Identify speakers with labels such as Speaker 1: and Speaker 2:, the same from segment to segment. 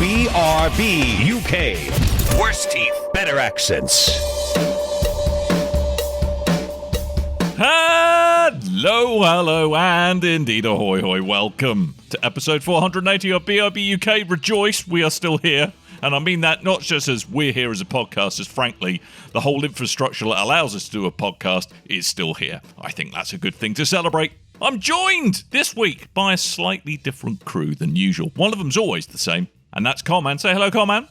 Speaker 1: BRB UK. Worse teeth, better accents.
Speaker 2: Hello, and indeed ahoy hoy. Welcome to episode 480 of BRB UK. Rejoice, we are still here. And I mean that not just as we're here as a podcast, as frankly, the whole infrastructure that allows us to do a podcast is still here. I think that's a good thing to celebrate. I'm joined this week by a slightly different crew than usual. One of them's always the same, and that's Coleman. Say hello, Coleman.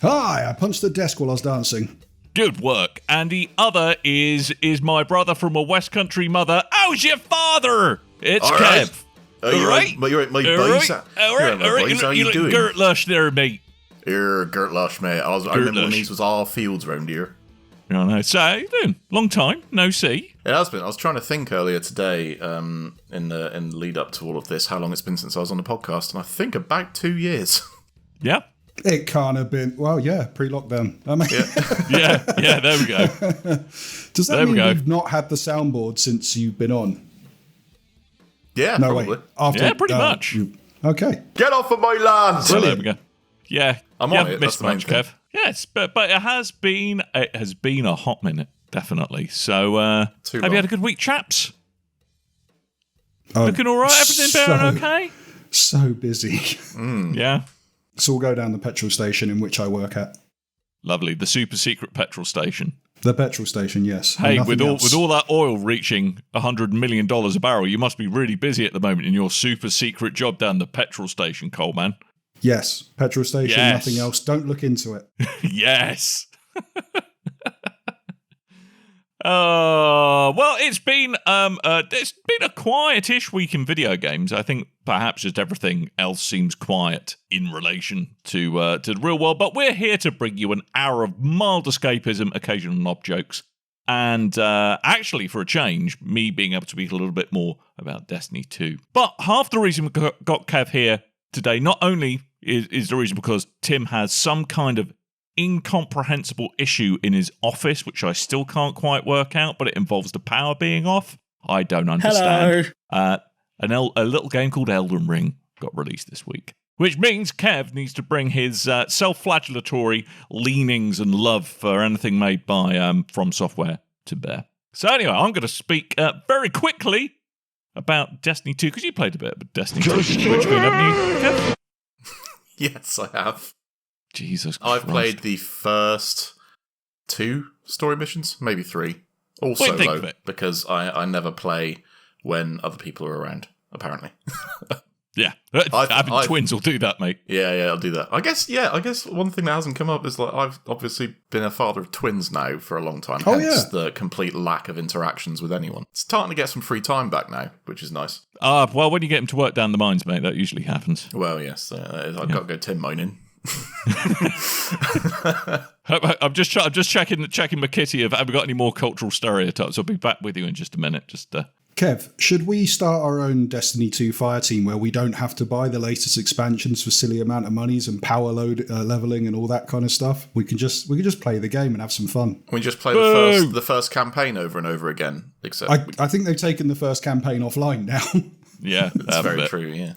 Speaker 3: Hi, I punched the desk while I was dancing.
Speaker 2: Good work. And the other is my brother from a West Country mother. How's your father? It's
Speaker 4: all
Speaker 2: Kev.
Speaker 4: Right. You're right. You're at my base.
Speaker 2: All right.
Speaker 4: How you doing?
Speaker 2: Gert Lush there, mate.
Speaker 4: You're Gert Lush, mate. I remember when these was all fields around here.
Speaker 2: I know. So, how you doing? Long time, no see.
Speaker 4: It has been. I was trying to think earlier today, in the lead up to all of this, how long it's been since I was on the podcast, and I think about 2 years.
Speaker 2: Yeah.
Speaker 3: It can't have been. Well, yeah, pre-lockdown. I mean,
Speaker 2: yeah. There we go.
Speaker 3: Does that mean we've not had the soundboard since you've been on?
Speaker 4: Yeah,
Speaker 3: no,
Speaker 4: probably.
Speaker 3: Wait.
Speaker 2: Pretty much.
Speaker 3: Okay.
Speaker 4: Get off of my land.
Speaker 2: So there we go. Yeah,
Speaker 4: I'm
Speaker 2: you
Speaker 4: on
Speaker 2: haven't
Speaker 4: it.
Speaker 2: missed much, Kev. Yes, but it has been a hot minute, definitely. So, have you had a good week, chaps? Looking all right? Everything better okay?
Speaker 3: So busy.
Speaker 2: Yeah.
Speaker 3: So we'll go down the petrol station in which I work at.
Speaker 2: Lovely. The super secret petrol station.
Speaker 3: The petrol station, yes.
Speaker 2: Hey, with all that oil reaching $100 million a barrel, you must be really busy at the moment in your super secret job down the petrol station, Coleman.
Speaker 3: Yes, petrol station, nothing else. Don't look into it.
Speaker 2: Yes. Well, it's been a quietish week in video games. I think perhaps just everything else seems quiet in relation to the real world. But we're here to bring you an hour of mild escapism, occasional knob jokes, and actually, for a change, me being able to speak a little bit more about Destiny 2. But half the reason we got Kev here today, not only is the reason because Tim has some kind of incomprehensible issue in his office, which I still can't quite work out, but it involves the power being off. I don't understand. Hello. A little game called Elden Ring got released this week, which means Kev needs to bring his self-flagellatory leanings and love for anything made by From Software to bear. So anyway, I'm going to speak very quickly about Destiny 2, because you played a bit of Destiny 2. Which game haven't you, Kev?
Speaker 4: Yes, I have.
Speaker 2: Jesus Christ.
Speaker 4: I've played the first 2 story missions, maybe 3. All solo, because I never play when other people are around, apparently.
Speaker 2: Yeah, having twins will do that, mate.
Speaker 4: Yeah, I'll do that. I guess one thing that hasn't come up is like I've obviously been a father of twins now for a long time. Hence the complete lack of interactions with anyone. Starting to get some free time back now, which is nice.
Speaker 2: Well, when you get them to work down the mines, mate, that usually happens.
Speaker 4: Well, yes, I've got to go tin mining.
Speaker 2: I'm just checking my kitty of have we got any more cultural stereotypes. I'll be back with you in just a minute.
Speaker 3: Kev, should we start our own Destiny 2 fire team where we don't have to buy the latest expansions for silly amount of monies and power load leveling and all that kind of stuff? We can just play the game and have some fun.
Speaker 4: We just play the first campaign over and over again. Except
Speaker 3: I think they've taken the first campaign offline now.
Speaker 2: Yeah,
Speaker 4: that's very true. Yeah.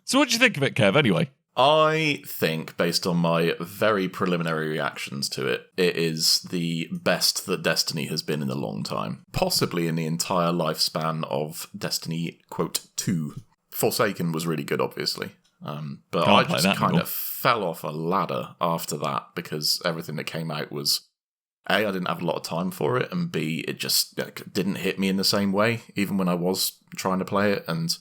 Speaker 2: So what do you think of it, Kev? Anyway.
Speaker 4: I think, based on my very preliminary reactions to it, it is the best that Destiny has been in a long time. Possibly in the entire lifespan of Destiny, quote, 2. Forsaken was really good, obviously. But I just kind of fell off a ladder after that because everything that came out was, A, I didn't have a lot of time for it, and B, it just didn't hit me in the same way, even when I was trying to play it, and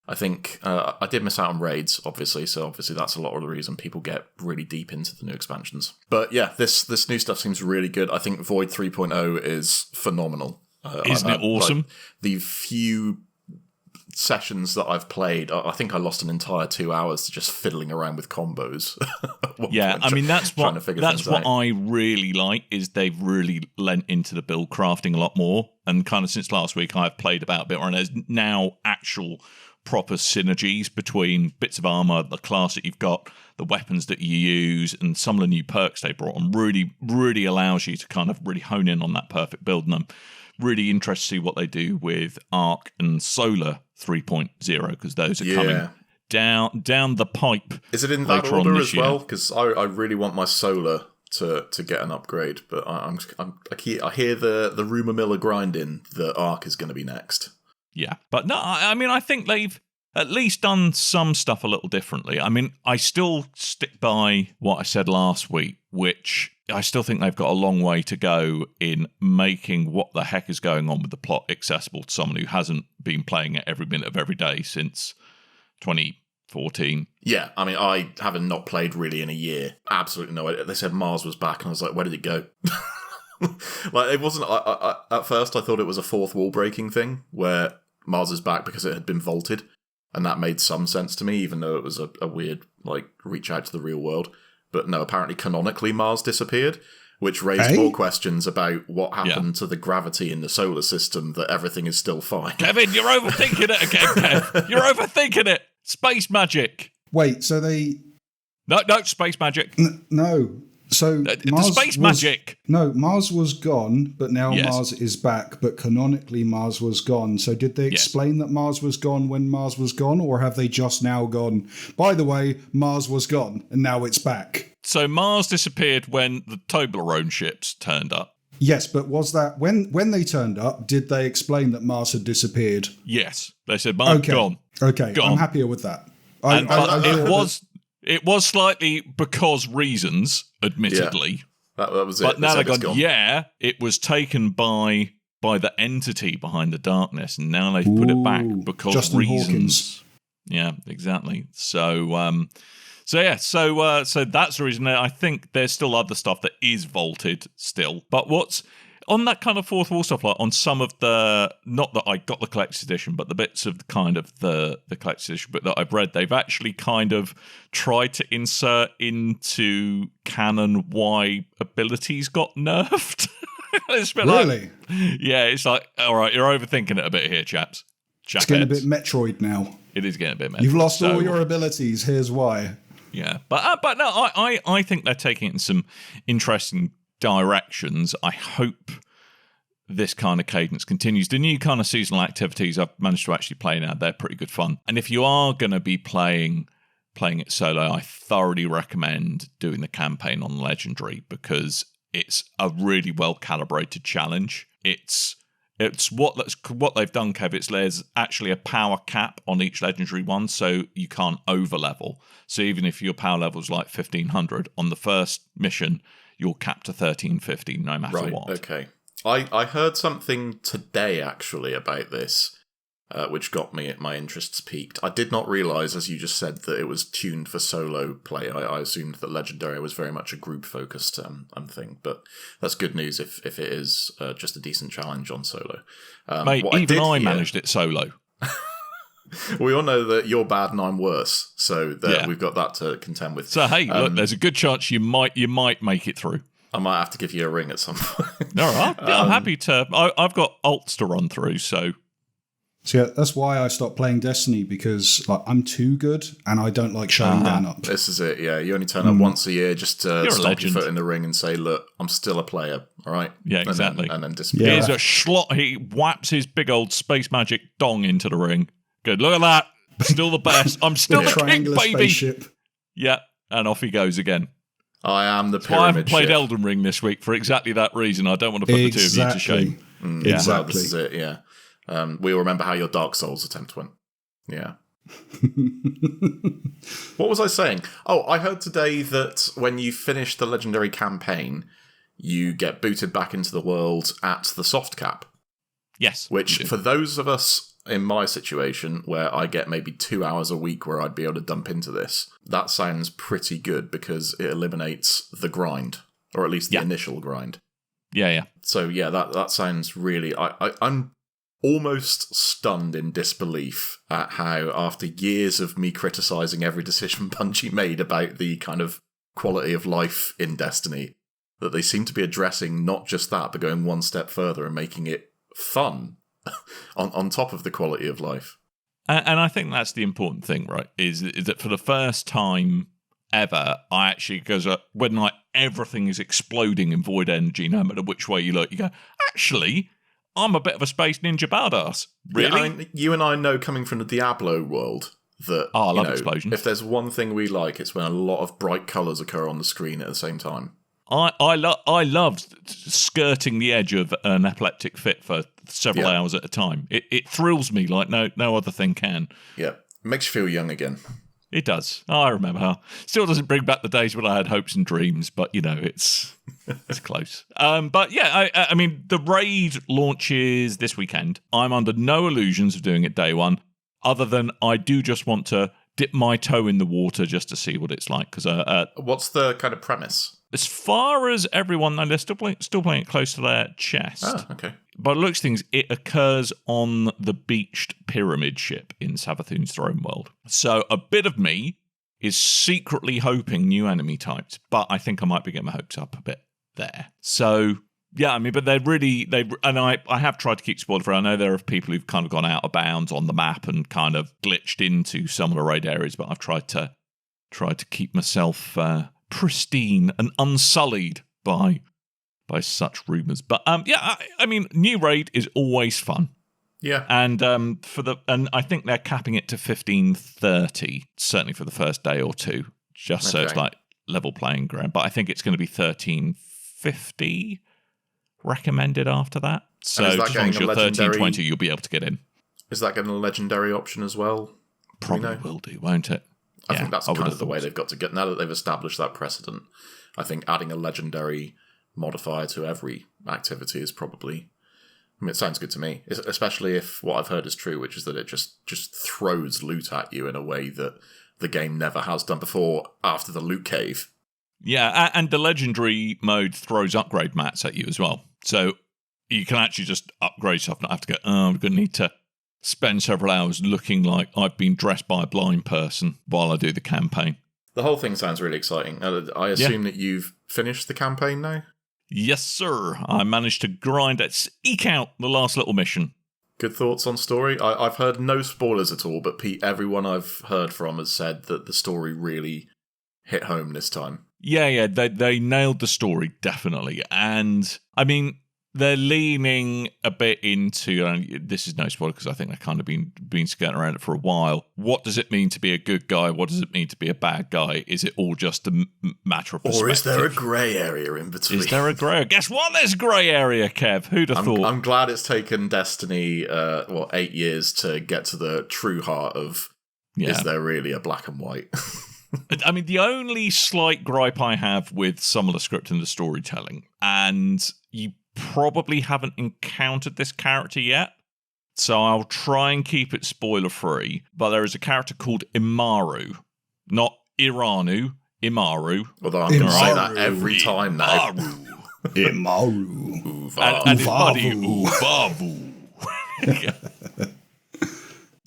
Speaker 4: I think I did miss out on raids, obviously, so obviously that's a lot of the reason people get really deep into the new expansions. But yeah, this new stuff seems really good. I think Void 3.0 is phenomenal.
Speaker 2: Isn't it awesome?
Speaker 4: Like, the few sessions that I've played, I think I lost an entire 2 hours to just fiddling around with combos.
Speaker 2: Yeah, I mean, that's what I really like, is they've really lent into the build crafting a lot more. And kind of since last week, I've played about a bit, and there's now actual proper synergies between bits of armor, the class that you've got, the weapons that you use, and some of the new perks they brought on really allows you to kind of really hone in on that perfect build. And I'm really interested to see what they do with Arc and Solar 3.0, because those are coming down the pipe.
Speaker 4: Is it in that
Speaker 2: later on
Speaker 4: order
Speaker 2: this
Speaker 4: as
Speaker 2: year.
Speaker 4: well? Because I really want my solar to get an upgrade, but I hear the rumor mill grinding that Arc is going to be next.
Speaker 2: Yeah, but no, I mean, I think they've at least done some stuff a little differently. I mean, I still stick by what I said last week, which I still think they've got a long way to go in making what the heck is going on with the plot accessible to someone who hasn't been playing it every minute of every day since 2014.
Speaker 4: Yeah, I mean, I haven't not played really in a year. Absolutely no idea. They said Mars was back, and I was like, where did it go? Like, it wasn't. At first, I thought it was a fourth wall breaking thing where Mars is back because it had been vaulted. And that made some sense to me, even though it was a weird, like, reach out to the real world. But no, apparently canonically Mars disappeared, which raised more questions about what happened to the gravity in the solar system, that everything is still fine.
Speaker 2: Kevin, you're overthinking it again, Kev. You're overthinking it. Space magic.
Speaker 3: Wait, so they...
Speaker 2: No, space magic.
Speaker 3: No. So
Speaker 2: the
Speaker 3: Mars
Speaker 2: space
Speaker 3: was,
Speaker 2: magic.
Speaker 3: No, Mars was gone, but now
Speaker 2: Yes.
Speaker 3: Mars is back. But canonically, Mars was gone. So did they explain that Mars was gone when Mars was gone, or have they just now gone? By the way, Mars was gone, and now it's back.
Speaker 2: So Mars disappeared when the Toblerone ships turned up.
Speaker 3: Yes, but was that when they turned up? Did they explain that Mars had disappeared?
Speaker 2: Yes, they said Mars gone.
Speaker 3: Okay,
Speaker 2: Gone.
Speaker 3: I'm happier with that.
Speaker 2: It was slightly because reasons, admittedly.
Speaker 4: Yeah, that was it.
Speaker 2: But now they've gone,
Speaker 4: gone.
Speaker 2: yeah, it was taken by the entity behind the darkness, and now they've put it back because
Speaker 3: Justin
Speaker 2: reasons.
Speaker 3: Hawkins.
Speaker 2: Yeah, exactly. So that's the reason. I think there's still other stuff that is vaulted still. But what's on that kind of fourth wall stuff, like on some of the, not that I got the collector's edition, but the bits of kind of the collector's edition book that I've read, they've actually kind of tried to insert into canon why abilities got nerfed. It's a bit
Speaker 3: Really?
Speaker 2: Yeah, it's like, all right, you're overthinking it a bit here, chaps.
Speaker 3: It's getting a bit Metroid now.
Speaker 2: It is getting a bit Metroid.
Speaker 3: You've lost all your abilities. Here's why.
Speaker 2: Yeah, but no, I think they're taking it in some interesting directions. I hope this kind of cadence continues. The new kind of seasonal activities I've managed to actually play now, they're pretty good fun. And if you are going to be playing it solo, I thoroughly recommend doing the campaign on Legendary, because it's a really well calibrated challenge. It's what they've done, Kev. There's actually a power cap on each legendary one, so you can't over level. So even if your power level is like 1500 on the first mission, you're capped to 1350 no matter what.
Speaker 4: Okay. I heard something today actually about this, which got my interests piqued. I did not realise, as you just said, that it was tuned for solo play. I assumed that Legendary was very much a group-focused thing, but that's good news if it is just a decent challenge on solo.
Speaker 2: Mate, even I managed it solo.
Speaker 4: We all know that you're bad and I'm worse, so we've got that to contend with.
Speaker 2: So hey, look, there's a good chance you might make it through.
Speaker 4: I might have to give you a ring at some point.
Speaker 2: All right, I'm happy to. I've got alts to run through, so.
Speaker 3: So yeah, that's why I stopped playing Destiny, because like I'm too good and I don't like showing Dan up.
Speaker 4: This is it, yeah. You only turn up once a year just to stomp your foot in the ring and say, look, I'm still a player, all right?
Speaker 2: Yeah, exactly.
Speaker 4: And then disappear.
Speaker 2: Here's a schlot. He whaps his big old space magic dong into the ring. Good, look at that. Still the best. I'm still the king,
Speaker 3: triangular
Speaker 2: baby.
Speaker 3: Spaceship.
Speaker 2: Yeah, and off he goes again.
Speaker 4: I am the
Speaker 2: That's why I haven't
Speaker 4: pyramid
Speaker 2: played
Speaker 4: ship.
Speaker 2: Elden Ring this week, for exactly that reason. I don't want to put the two of you to shame.
Speaker 4: Yeah,
Speaker 3: Exactly.
Speaker 4: well, this is it, yeah. We all remember how your Dark Souls attempt went. Yeah. What was I saying? Oh, I heard today that when you finish the Legendary campaign, you get booted back into the world at the soft cap.
Speaker 2: Yes.
Speaker 4: Which, for those of us in my situation, where I get maybe 2 hours a week where I'd be able to dump into this, that sounds pretty good because it eliminates the grind, or at least the initial grind.
Speaker 2: Yeah.
Speaker 4: So yeah, that sounds really... I'm almost stunned in disbelief at how, after years of me criticising every decision Bungie made about the kind of quality of life in Destiny, that they seem to be addressing not just that, but going one step further and making it fun on top of the quality of life.
Speaker 2: And I think that's the important thing, right? Is that for the first time ever, I actually, because when like everything is exploding in void energy, no matter which way you look, you go, actually, I'm a bit of a space ninja badass. Really?
Speaker 4: Yeah, I mean, you and I know, coming from the Diablo world, that
Speaker 2: I love explosions.
Speaker 4: if there's one thing we like, it's when a lot of bright colours occur on the screen at the same time.
Speaker 2: I loved skirting the edge of an epileptic fit for several hours at a time. It thrills me like no other thing can.
Speaker 4: Yeah, it makes you feel young again.
Speaker 2: It does. I remember how. Still doesn't bring back the days when I had hopes and dreams, but it's close. But yeah, I mean, the raid launches this weekend. I'm under no illusions of doing it day one, other than I do just want to dip my toe in the water just to see what it's like. Because
Speaker 4: what's the kind of premise?
Speaker 2: As far as everyone knows, they're still playing it close to their chest.
Speaker 4: Oh, okay.
Speaker 2: By the looks of things, it occurs on the beached pyramid ship in Savathun's throne world. So a bit of me is secretly hoping new enemy types, but I think I might be getting my hopes up a bit there. So yeah, I mean, but I have tried to keep spoiled for. I know there are people who've kind of gone out of bounds on the map and kind of glitched into some of the raid areas, but I've tried to keep myself pristine and unsullied by such rumours. But yeah, I mean, new raid is always fun.
Speaker 4: Yeah.
Speaker 2: And and I think they're capping it to 1530, certainly for the first day or two, just so it's like level playing ground. But I think it's going to be 1350 recommended after that. So as long as you're 1320, you'll be able to get in.
Speaker 4: Is that getting a legendary option as well?
Speaker 2: Probably will do, won't it?
Speaker 4: I think that's kind of the way they've got to get. Now that they've established that precedent, I think adding a legendary modifier to every activity is probably... I mean, it sounds good to me, especially if what I've heard is true, which is that it just throws loot at you in a way that the game never has done before after the loot cave.
Speaker 2: Yeah, and the legendary mode throws upgrade mats at you as well. So you can actually just upgrade stuff, not have to go, I'm going to need to spend several hours looking like I've been dressed by a blind person while I do the campaign.
Speaker 4: The whole thing sounds really exciting. I assume that you've finished the campaign now?
Speaker 2: Yes, sir. I managed to eke out the last little mission.
Speaker 4: Good thoughts on story? I've heard no spoilers at all, but everyone I've heard from has said that the story really hit home this time.
Speaker 2: Yeah, they nailed the story, definitely. And, I mean, they're leaning a bit into, and this is no spoiler because I think they've kind of been skirting around it for a while. What does it mean to be a good guy? What does it mean to be a bad guy? Is it all just a matter of perspective?
Speaker 4: Or is there a grey area in between?
Speaker 2: Is there a grey area? Guess what? There's a grey area, Kev. Who'd have thought?
Speaker 4: I'm glad it's taken Destiny, 8 years to get to the true heart of, is there really a black and white?
Speaker 2: I mean, the only slight gripe I have with some of the script and the storytelling, and you probably haven't encountered this character yet, so I'll try and keep it spoiler-free, but there is a character called Imaru. Not Iranu, Imaru.
Speaker 4: Although I'm going to say that every time now.
Speaker 3: Imaru.
Speaker 2: And his buddy, Uvavu.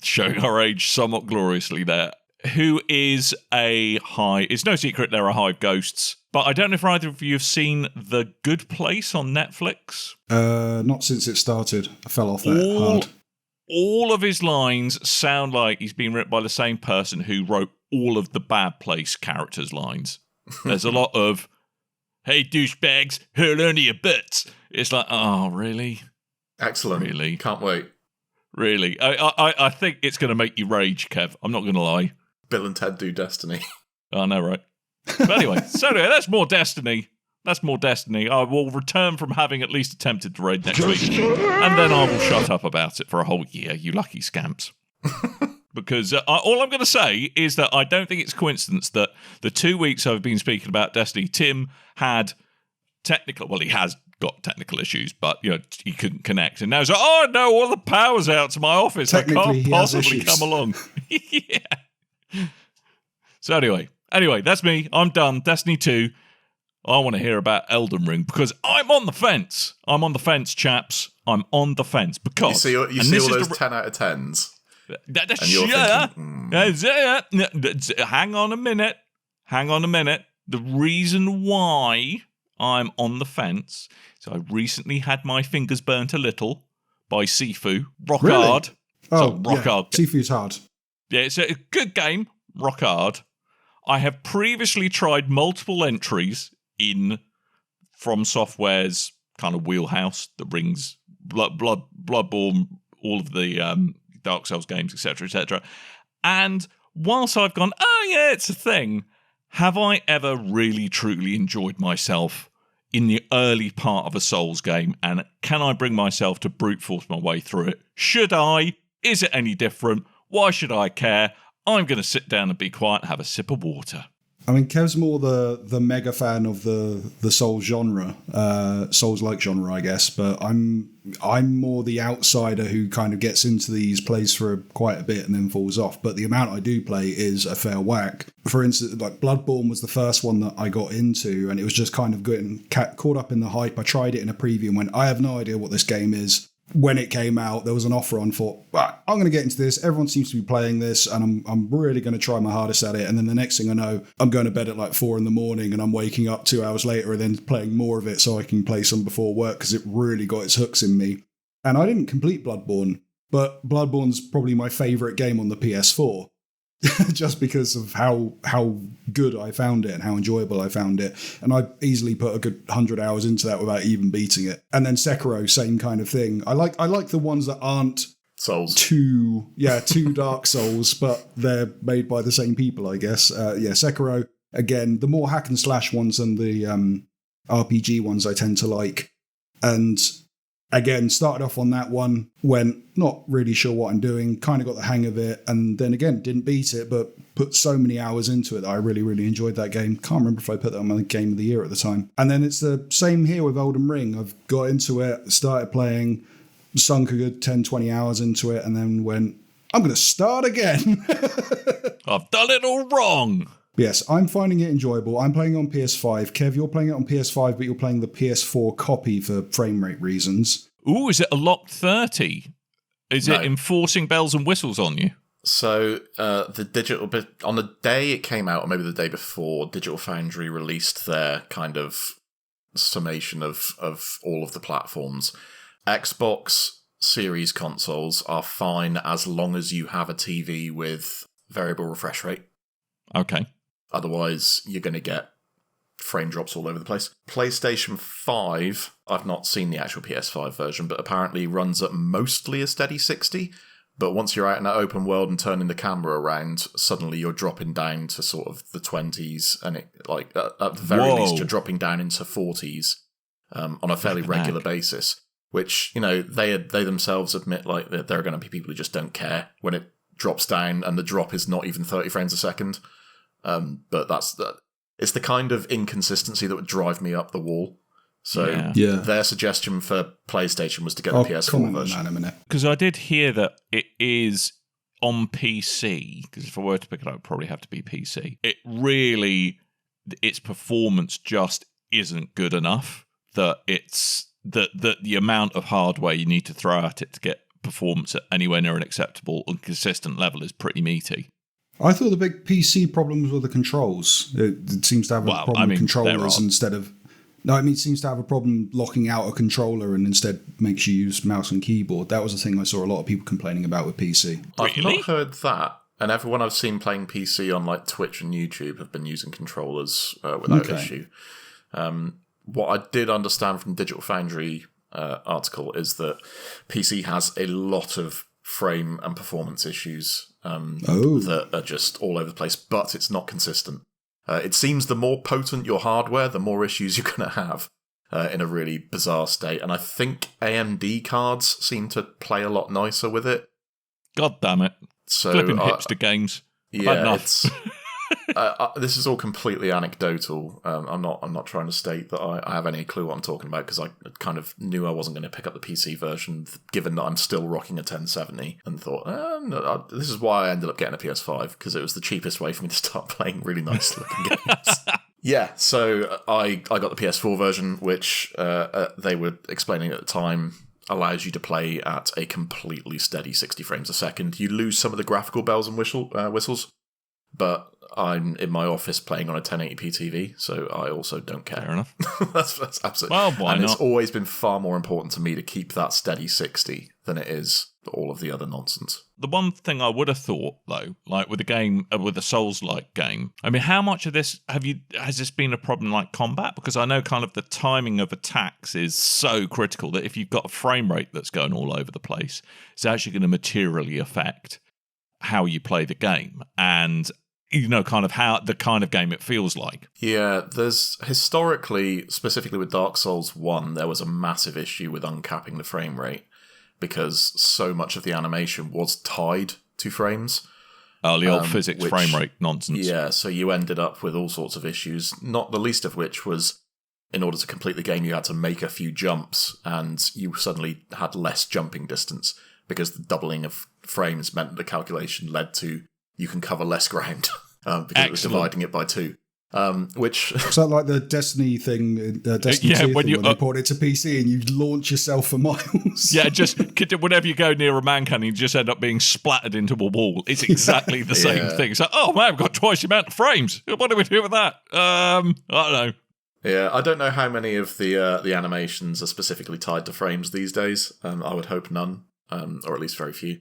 Speaker 2: Showing our age somewhat gloriously there. Who is it's no secret there are hive ghosts, but I don't know if either of you have seen The Good Place on Netflix.
Speaker 3: Not since it started. I fell off that hard.
Speaker 2: All of his lines sound like he's been written by the same person who wrote all of the Bad Place characters' lines. There's a lot of, hey douchebags, hurl only your butts. It's like, oh, really?
Speaker 4: Excellent.
Speaker 2: Really?
Speaker 4: Can't wait.
Speaker 2: Really? I think it's going to make you rage, Kev. I'm not going to lie.
Speaker 4: Bill and Ted do Destiny.
Speaker 2: I know, right? But anyway, that's more Destiny. That's more Destiny. I will return from having at least attempted to raid next week, and then I will shut up about it for a whole year, you lucky scamps. Because all I'm going to say is that I don't think it's coincidence that the 2 weeks I've been speaking about Destiny, Tim had he has got technical issues, but he couldn't connect, and now he's like, oh no, all the power's out to my office. I can't possibly come along. Yeah. So anyway, that's me. I'm done. Destiny 2. I want to hear about Elden Ring because I'm on the fence. I'm on the fence, chaps. I'm on the fence because
Speaker 4: you see all those 10 out of 10s.
Speaker 2: Hang on a minute. The reason why I'm on the fence is I recently had my fingers burnt a little by Sifu. Rock hard.
Speaker 3: Oh,
Speaker 2: rock hard.
Speaker 3: Sifu's hard.
Speaker 2: Yeah, it's a good game. Rock hard. I have previously tried multiple entries in From Software's kind of wheelhouse that brings Bloodborne, all of the Dark Souls games, etc., etc. And whilst I've gone, oh yeah, it's a thing, have I ever really truly enjoyed myself in the early part of a Souls game, and can I bring myself to brute force my way through it? Should I? Is it any different? Why should I care? I'm going to sit down and be quiet and have a sip of water.
Speaker 3: I mean, Kev's more the mega fan of the Souls genre, Souls-like genre, I guess. But I'm more the outsider who kind of gets into these, plays for quite a bit, and then falls off. But the amount I do play is a fair whack. For instance, like Bloodborne was the first one that I got into, and it was just kind of getting caught up in the hype. I tried it in a preview and went, I have no idea what this game is. When it came out, there was an offer on for, right, I'm going to get into this. Everyone seems to be playing this, and I'm really going to try my hardest at it. And then the next thing I know, I'm going to bed at like 4 a.m, and I'm waking up 2 hours later and then playing more of it so I can play some before work because it really got its hooks in me. And I didn't complete Bloodborne, but Bloodborne's probably my favourite game on the PS4. Just because of how good I found it and how enjoyable I found it. And I easily put a good 100 hours into that without even beating it. And then Sekiro, same kind of thing. I like the ones that aren't
Speaker 4: Souls.
Speaker 3: Too Dark Souls, but they're made by the same people, I guess. Sekiro, again, the more hack and slash ones and the RPG ones I tend to like. And again, started off on that one, went not really sure what I'm doing, kind of got the hang of it, and then again, didn't beat it, but put so many hours into it that I really, really enjoyed that game. Can't remember if I put that on my Game of the Year at the time. And then it's the same here with Elden Ring. I've got into it, started playing, sunk a good 10, 20 hours into it, and then went, I'm going to start again.
Speaker 2: I've done it all wrong.
Speaker 3: Yes, I'm finding it enjoyable. I'm playing on PS5. Kev, you're playing it on PS5, but you're playing the PS4 copy for frame rate reasons.
Speaker 2: Ooh, is it a locked 30? Is it enforcing bells and whistles on you?
Speaker 4: So the digital bit on the day it came out, or maybe the day before, Digital Foundry released their kind of summation of all of the platforms. Xbox Series consoles are fine as long as you have a TV with variable refresh rate.
Speaker 2: Okay.
Speaker 4: Otherwise, you're going to get frame drops all over the place. PlayStation 5, I've not seen the actual PS5 version, but apparently runs at mostly a steady 60. But once you're out in that open world and turning the camera around, suddenly you're dropping down to sort of the 20s, and it like at the very least you're dropping down into 40s on a fairly regular basis. Which, you know, they themselves admit like that there are going to be people who just don't care when it drops down, and the drop is not even 30 frames a second. But it's the kind of inconsistency that would drive me up the wall. So their suggestion for PlayStation was to get the PS4 version.
Speaker 2: Because I did hear that it is on PC, because if I were to pick it up, it would probably have to be PC. It really, its performance just isn't good enough that it's the amount of hardware you need to throw at it to get performance at anywhere near an acceptable and consistent level is pretty meaty.
Speaker 3: I thought the big PC problems were the controls. It seems to have a problem with controllers instead of... No, I mean, it seems to have a problem locking out a controller and instead makes you use mouse and keyboard. That was the thing I saw a lot of people complaining about with PC.
Speaker 4: I've not heard that. And everyone I've seen playing PC on like Twitch and YouTube have been using controllers without issue. What I did understand from Digital Foundry article is that PC has a lot of frame and performance issues that are just all over the place, but it's not consistent. It seems the more potent your hardware, the more issues you're going to have in a really bizarre state. And I think AMD cards seem to play a lot nicer with it.
Speaker 2: God damn it.
Speaker 4: So,
Speaker 2: flipping hipster games.
Speaker 4: Yeah, it's... this is all completely anecdotal. I'm not trying to state that I have any clue what I'm talking about, because I kind of knew I wasn't going to pick up the PC version, given that I'm still rocking a 1070, and thought, no, this is why I ended up getting a PS5, because it was the cheapest way for me to start playing really nice looking games. Yeah, so I got the PS4 version, which they were explaining at the time allows you to play at a completely steady 60 frames a second. You lose some of the graphical bells and whistles, but I'm in my office playing on a 1080p TV, so I also don't care.
Speaker 2: Fair enough.
Speaker 4: that's absolutely...
Speaker 2: Well, why
Speaker 4: and
Speaker 2: not?
Speaker 4: It's always been far more important to me to keep that steady 60 than it is all of the other nonsense.
Speaker 2: The one thing I would have thought, though, like with a game, with a Souls-like game, I mean, how much of this has this been a problem like combat? Because I know kind of the timing of attacks is so critical that if you've got a frame rate that's going all over the place, it's actually going to materially affect how you play the game and, kind of how the kind of game it feels like.
Speaker 4: Yeah, there's historically, specifically with Dark Souls 1, there was a massive issue with uncapping the frame rate because so much of the animation was tied to frames.
Speaker 2: Oh, the old physics frame rate nonsense.
Speaker 4: Yeah, so you ended up with all sorts of issues, not the least of which was in order to complete the game, you had to make a few jumps, and you suddenly had less jumping distance because the doubling of frames meant the calculation led to you can cover less ground because it was dividing it by 2. Which
Speaker 3: is that like the Destiny thing, Destiny 2
Speaker 2: when
Speaker 3: they port it to PC and you launch yourself for miles?
Speaker 2: Yeah, just whenever you go near a man cannon, you just end up being splattered into a wall. It's exactly the same thing. It's like, oh man, I've got twice the amount of frames. What do we do with that? I don't know.
Speaker 4: Yeah, I don't know how many of the animations are specifically tied to frames these days. I would hope none, or at least very few.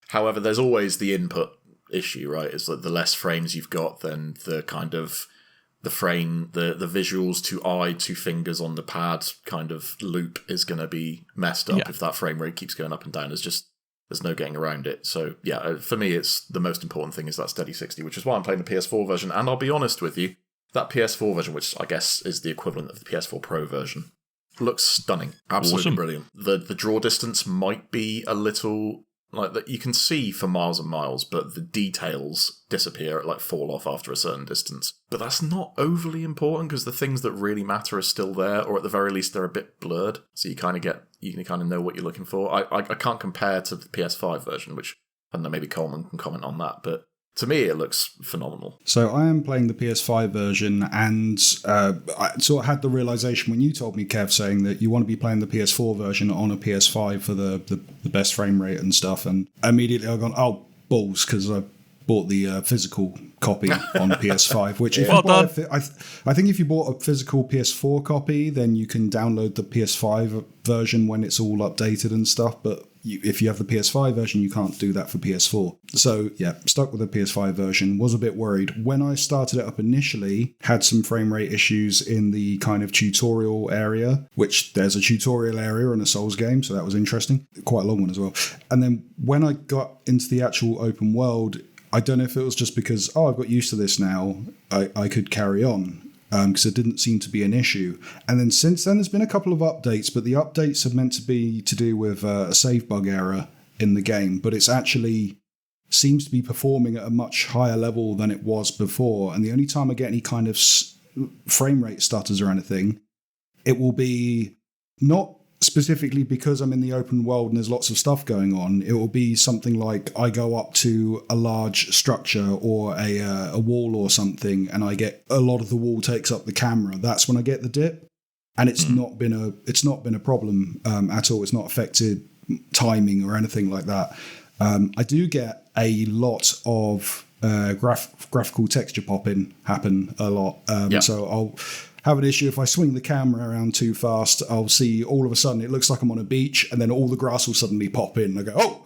Speaker 4: However, there's always the input issue, right? Is that the less frames you've got, then the kind of the frame, the visuals to eye, to fingers on the pad kind of loop is going to be messed up if that frame rate keeps going up and down. There's no getting around it. So yeah, for me, it's the most important thing is that steady 60, which is why I'm playing the PS4 version. And I'll be honest with you, that PS4 version, which I guess is the equivalent of the PS4 Pro version, looks stunning. Absolutely brilliant. The draw distance might be a little like that you can see for miles and miles, but the details disappear, fall off after a certain distance. But that's not overly important because the things that really matter are still there, or at the very least they're a bit blurred. So you kind of know what you're looking for. I can't compare to the PS5 version, which I don't know, maybe Coleman can comment on that, but to me, it looks phenomenal.
Speaker 3: So I am playing the PS5 version, and I sort of had the realization when you told me, Kev, saying that you want to be playing the PS4 version on a PS5 for the best frame rate and stuff, and immediately I've gone, oh, balls, because I bought the physical copy on PS5, which if you buy I think if you bought a physical PS4 copy, then you can download the PS5 version when it's all updated and stuff, but if you have the PS5 version, you can't do that for PS4. So yeah, stuck with the PS5 version, was a bit worried. When I started it up initially, had some frame rate issues in the kind of tutorial area, which there's a tutorial area in a Souls game, so that was interesting. Quite a long one as well. And then when I got into the actual open world, I don't know if it was just because, I've got used to this now, I could carry on. Because it didn't seem to be an issue. And then since then, there's been a couple of updates, but the updates are meant to be to do with a save bug error in the game, but it's actually seems to be performing at a much higher level than it was before. And the only time I get any kind of frame rate stutters or anything, it will be not specifically because I'm in the open world and there's lots of stuff going on. It will be something like I go up to a large structure or a wall or something, and I get a lot of the wall takes up the camera. That's when I get the dip, and it's not been a problem at all. It's not affected timing or anything like that. I do get a lot of graphical texture popping happen a lot. So I'll have an issue if I swing the camera around too fast. I'll see all of a sudden it looks like I'm on a beach, and then all the grass will suddenly pop in. And I go, oh!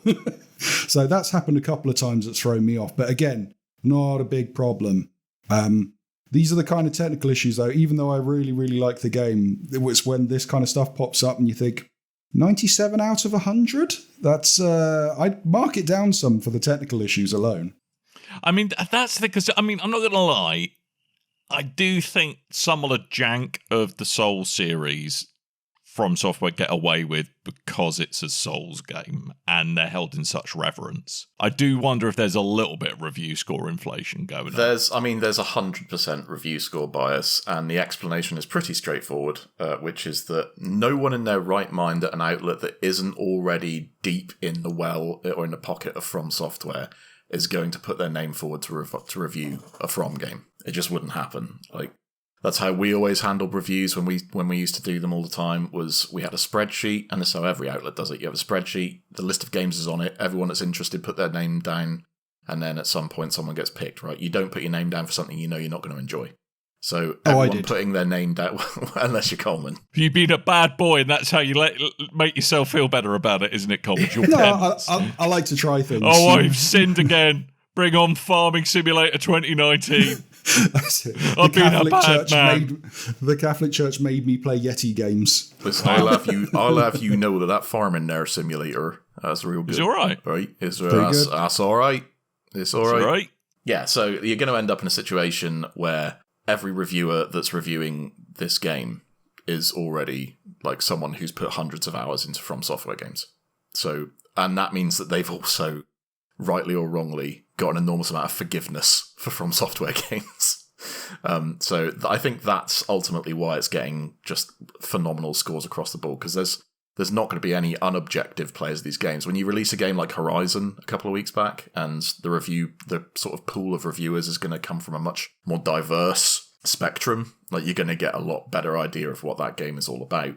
Speaker 3: So that's happened a couple of times. It's thrown me off. But again, not a big problem. These are the kind of technical issues, though. Even though I really, really like the game, it was when this kind of stuff pops up and you think, 97 out of 100? That's I'd mark it down some for the technical issues alone.
Speaker 2: I mean, that's because I'm not going to lie. I do think some of the jank of the Souls series From Software get away with because it's a Souls game and they're held in such reverence. I do wonder if there's a little bit of review score inflation going on.
Speaker 4: There's 100% review score bias, and the explanation is pretty straightforward, which is that no one in their right mind at an outlet that isn't already deep in the well or in the pocket of From Software is going to put their name forward to review a From game. It just wouldn't happen. That's how we always handled reviews when we used to do them all the time. Was we had a spreadsheet, and that's how every outlet does it. You have a spreadsheet, the list of games is on it. Everyone that's interested put their name down, and then at some point someone gets picked. Right? You don't put your name down for something you know you're not going to enjoy. So everyone putting their name down, unless you're Coleman.
Speaker 2: You've been a bad boy, and that's how you make yourself feel better about it, isn't it, Coleman?
Speaker 3: I like to try things.
Speaker 2: Oh, I've sinned again. Bring on Farming Simulator 2019. I've been a bad man.
Speaker 3: The Catholic Church made me play Yeti games.
Speaker 4: Listen, I'll have you know that farming there simulator, that's real good.
Speaker 2: It's all right.
Speaker 4: Right? That's all right. It's all right.
Speaker 2: Right.
Speaker 4: Yeah, so you're going to end up in a situation where every reviewer that's reviewing this game is already like someone who's put hundreds of hours into From Software games. So, and that means that they've also, rightly or wrongly, got an enormous amount of forgiveness for From Software games. So I think that's ultimately why it's getting just phenomenal scores across the board, because there's not going to be any unobjective players of these games. When you release a game like Horizon a couple of weeks back, and the sort of pool of reviewers is going to come from a much more diverse spectrum, like you're going to get a lot better idea of what that game is all about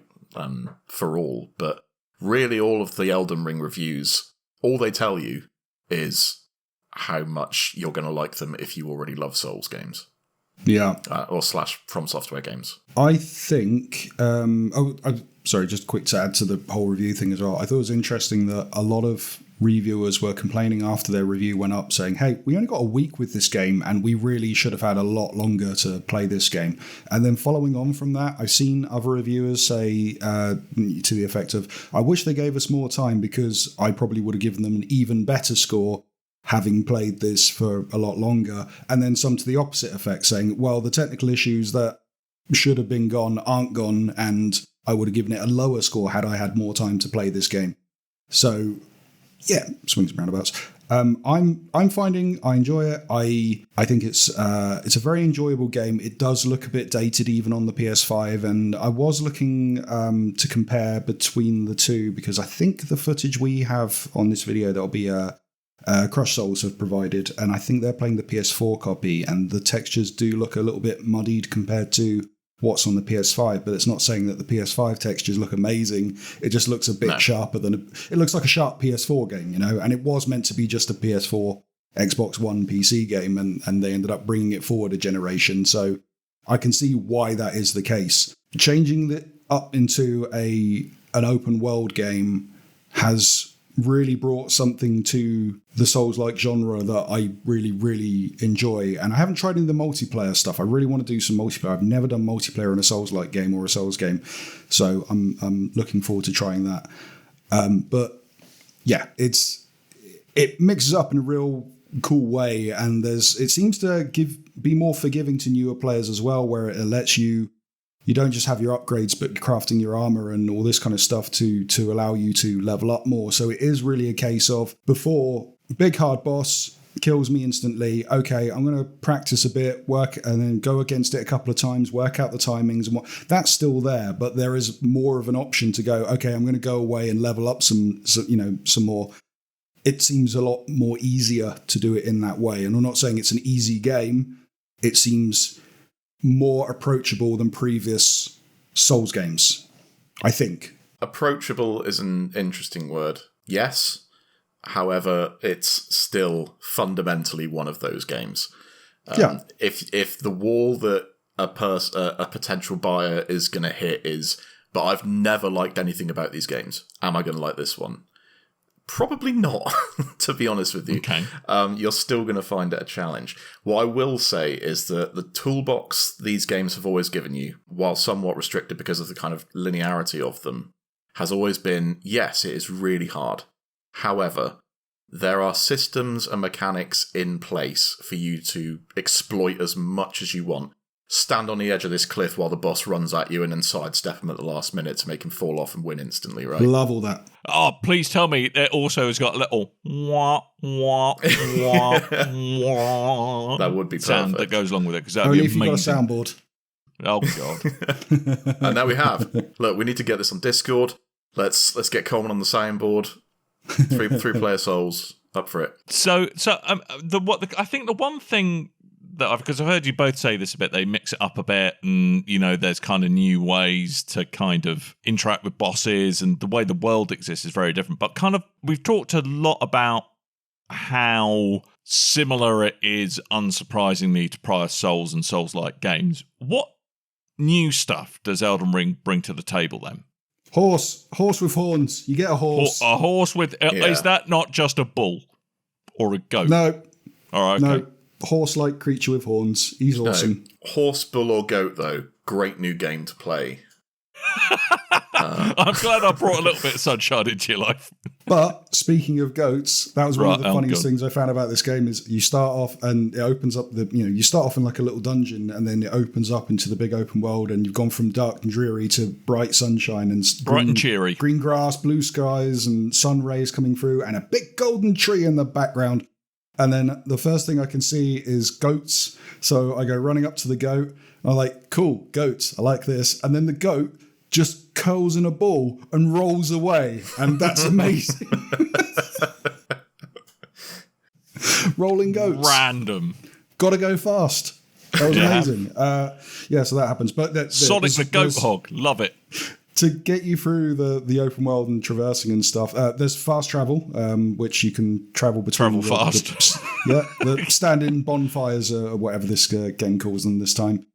Speaker 4: for all. But really, all of the Elden Ring reviews, all they tell you is how much you're going to like them if you already love Souls games.
Speaker 3: Yeah.
Speaker 4: Or / From Software games.
Speaker 3: I think... sorry, just quick to add to the whole review thing as well. I thought it was interesting that a lot of reviewers were complaining after their review went up saying, hey, we only got a week with this game and we really should have had a lot longer to play this game. And then following on from that, I've seen other reviewers say to the effect of, I wish they gave us more time because I probably would have given them an even better score having played this for a lot longer. And then some to the opposite effect saying, well, the technical issues that should have been gone aren't gone, and I would have given it a lower score had I had more time to play this game. So, yeah, swings and roundabouts. I'm finding I enjoy it. I think it's a very enjoyable game. It does look a bit dated even on the PS5, and I was looking to compare between the two because I think the footage we have on this video that'll be Crush Souls have provided, and I think they're playing the PS4 copy, and the textures do look a little bit muddied compared to what's on the PS5, but it's not saying that the PS5 textures look amazing. It just looks a bit sharper than it looks like a sharp PS4 game, and it was meant to be just a PS4, Xbox One, PC game, and they ended up bringing it forward a generation. So I can see why that is the case. Changing it up into an open world game has really brought something to the Souls-like genre that I really, really enjoy. And I haven't tried any of the multiplayer stuff. I really want to do some multiplayer. I've never done multiplayer in a Souls-like game or a Souls game. So I'm looking forward to trying that. But yeah, it mixes up in a real cool way. And it seems to be more forgiving to newer players as well, where it lets you don't just have your upgrades, but crafting your armor and all this kind of stuff to allow you to level up more. So it is really a case of, before, big hard boss kills me instantly. Okay, I'm going to practice a bit, work, and then go against it a couple of times, work out the timings and what. That's still there, but there is more of an option to go, okay, I'm going to go away and level up some more. It seems a lot more easier to do it in that way. And I'm not saying it's an easy game. It seems more approachable than previous Souls games, I think.
Speaker 4: Approachable is an interesting word. Yes. However, it's still fundamentally one of those games. If the wall that a potential buyer is going to hit is, but I've never liked anything about these games, am I going to like this one? Probably not, to be honest with you.
Speaker 2: Okay.
Speaker 4: You're still going to find it a challenge. What I will say is that the toolbox these games have always given you, while somewhat restricted because of the kind of linearity of them, has always been, yes, it is really hard. However, there are systems and mechanics in place for you to exploit as much as you want. Stand on the edge of this cliff while the boss runs at you and then sidestep him at the last minute to make him fall off and win instantly, right?
Speaker 3: Love all that.
Speaker 2: Oh, please tell me it also has got a little wah, wah, wah, wah
Speaker 4: that would be
Speaker 2: sound
Speaker 4: perfect.
Speaker 2: that goes along with it, because that would
Speaker 3: Only
Speaker 2: be
Speaker 3: if you've got a
Speaker 2: amazing.
Speaker 3: soundboard.
Speaker 2: Oh, God.
Speaker 4: And now we have. Look, we need to get this on Discord. Let's get Coleman on the soundboard. Three player Souls, up for it.
Speaker 2: So I think the one thing that because I've heard you both say this a bit, they mix it up a bit, and there's kind of new ways to kind of interact with bosses, and the way the world exists is very different. But kind of we've talked a lot about how similar it is, unsurprisingly, to prior Souls and Souls-like games. What new stuff does Elden Ring bring to the table then?
Speaker 3: Horse with horns. You get a horse.
Speaker 2: A horse with is that not just a bull or a goat?
Speaker 3: No.
Speaker 2: All right. Okay.
Speaker 3: No. Horse-like creature with horns. He's awesome.
Speaker 4: No. Horse, bull, or goat, though. Great new game to play.
Speaker 2: I'm glad I brought a little bit of sunshine into your life.
Speaker 3: But speaking of goats, that was one of the
Speaker 2: Right,
Speaker 3: funniest
Speaker 2: God.
Speaker 3: things I found about this game is you start off and it opens up you start off in like a little dungeon and then it opens up into the big open world and you've gone from dark and dreary to bright sunshine and
Speaker 2: Bright and cheery.
Speaker 3: green grass, blue skies and sun rays coming through and a big golden tree in the background. And then the first thing I can see is goats. So I go running up to the goat and I'm like, cool, goats, I like this. And then the goat just curls in a ball and rolls away. And that's amazing. Rolling goats.
Speaker 2: Random.
Speaker 3: Gotta go fast. That was amazing. So that happens. But
Speaker 2: Sonic the Goat Hog. Love it.
Speaker 3: to get you through the open world and traversing and stuff, there's fast travel, which you can travel between.
Speaker 2: Travel fast.
Speaker 3: The stand-in bonfires or whatever this game calls them this time.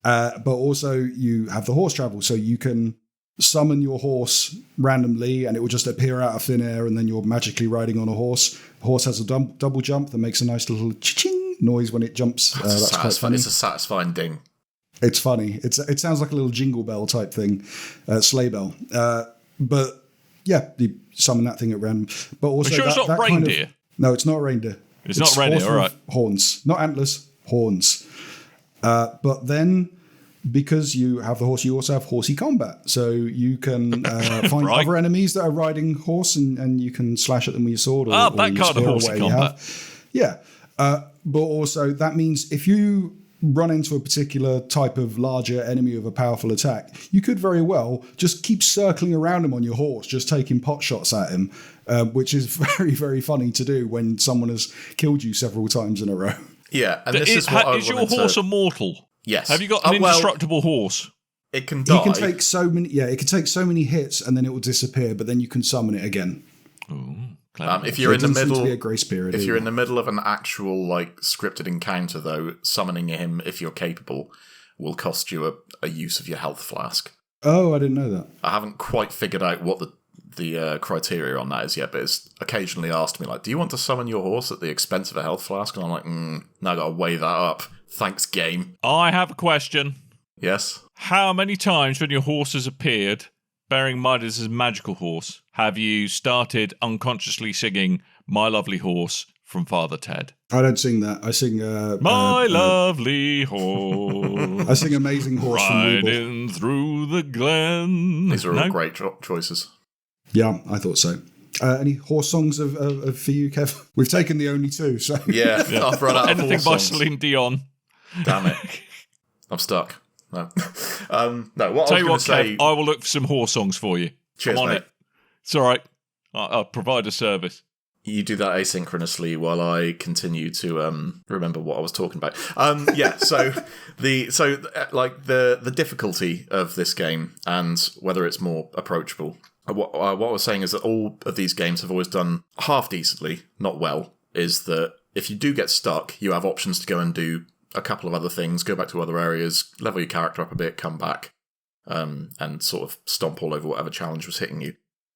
Speaker 3: But also you have the horse travel, so you can summon your horse randomly and it will just appear out of thin air and then you're magically riding on a horse. The horse has a double jump that makes a nice little ching noise when it jumps. That's quite funny.
Speaker 4: It's a satisfying ding.
Speaker 3: It's funny. It sounds like a little jingle bell type thing, sleigh bell. But yeah, you summon that thing at random. But also,
Speaker 2: Are you sure it's not reindeer?
Speaker 3: No, it's not reindeer.
Speaker 2: It's not reindeer,
Speaker 3: horse
Speaker 2: all right.
Speaker 3: with horns, not antlers, horns. But then, because you have the horse, you also have horsey combat. So you can find
Speaker 2: Right.
Speaker 3: other enemies that are riding horse and you can slash at them with your sword or
Speaker 2: that
Speaker 3: your
Speaker 2: kind of
Speaker 3: spear or
Speaker 2: horsey
Speaker 3: whatever you
Speaker 2: combat.
Speaker 3: have. Yeah. But also, that means if you run into a particular type of larger enemy with a powerful attack, you could very well just keep circling around him on your horse, just taking pot shots at him, which is very, very funny to do when someone has killed you several times in a row.
Speaker 4: Yeah, and this is what I
Speaker 2: Is your
Speaker 4: wanted
Speaker 2: horse
Speaker 4: to...
Speaker 2: immortal?
Speaker 4: Yes.
Speaker 2: Have you got an indestructible horse?
Speaker 4: It can die.
Speaker 3: He can take so many. Yeah, it can take so many hits, and then it will disappear. But then you can summon it again.
Speaker 4: If you're in the
Speaker 3: There doesn't seem
Speaker 4: middle,
Speaker 3: to be a grace period.
Speaker 4: if you're in the middle of an actual scripted encounter, though, summoning him if you're capable will cost you a use of your health flask.
Speaker 3: Oh, I didn't know that.
Speaker 4: I haven't quite figured out what the criteria on that is yet, but it's occasionally asked me do you want to summon your horse at the expense of a health flask? And I'm like, now I got to weigh that up. Thanks, game.
Speaker 2: I have a question.
Speaker 4: Yes.
Speaker 2: How many times when your horse has appeared, bearing in mind this is a magical horse, have you started unconsciously singing My Lovely Horse from Father Ted?
Speaker 3: I don't sing that. I sing
Speaker 2: My lovely horse.
Speaker 3: I sing Amazing Horse from Weeble.
Speaker 2: Riding through the glen.
Speaker 4: These are all great choices.
Speaker 3: Yeah, I thought so. Any horse songs of for you, Kev? We've taken the only two, so
Speaker 4: Yeah, I've run out of
Speaker 2: Anything
Speaker 4: horse
Speaker 2: by
Speaker 4: songs.
Speaker 2: Celine Dion.
Speaker 4: Damn it. I'm stuck. No. No, what
Speaker 2: Tell
Speaker 4: I
Speaker 2: you
Speaker 4: was
Speaker 2: what,
Speaker 4: going to say...
Speaker 2: Kev, I will look for some horse songs for you.
Speaker 4: Cheers,
Speaker 2: I'm on
Speaker 4: mate.
Speaker 2: it. It's all right. I'll provide a service.
Speaker 4: You do that asynchronously while I continue to remember what I was talking about. The difficulty of this game and whether it's more approachable. What I was saying is that all of these games have always done half decently, not well. Is that if you do get stuck, you have options to go and do a couple of other things, go back to other areas, level your character up a bit, come back, and sort of stomp all over whatever challenge was hitting you.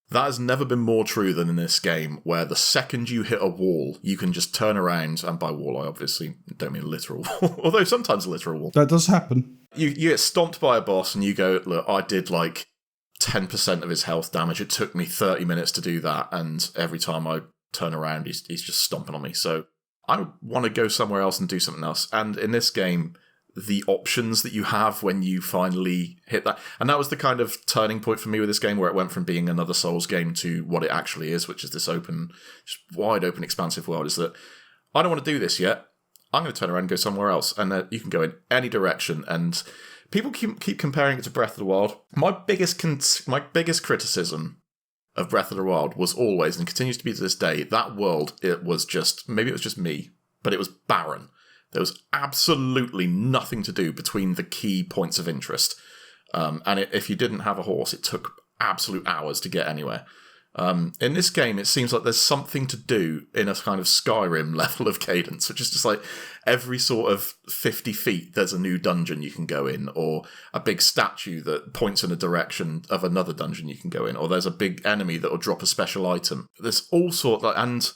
Speaker 4: That has never been more true than in this game, where the second you hit a wall, you can just turn around, and by wall I obviously don't mean a literal wall, although sometimes a literal wall.
Speaker 3: that does happen.
Speaker 4: You get stomped by a boss, and you go, look, I did 10% of his health damage. It took me 30 minutes to do that, and every time I turn around, he's just stomping on me. So I want to go somewhere else and do something else. And in this game, the options that you have when you finally hit that, and that was the kind of turning point for me with this game, where it went from being another Souls game to what it actually is, which is this open, just wide open, expansive world, is that I don't want to do this yet. I'm going to turn around and go somewhere else, and you can go in any direction. And people keep comparing it to Breath of the Wild. My biggest criticism of Breath of the Wild was always, and continues to be to this day, that world, maybe it was just me, but it was barren. There was absolutely nothing to do between the key points of interest. If you didn't have a horse, it took absolute hours to get anywhere. In this game, it seems like there's something to do in a kind of Skyrim level of cadence, which is just every sort of 50 feet, there's a new dungeon you can go in, or a big statue that points in a direction of another dungeon you can go in, or there's a big enemy that will drop a special item. There's all sorts, and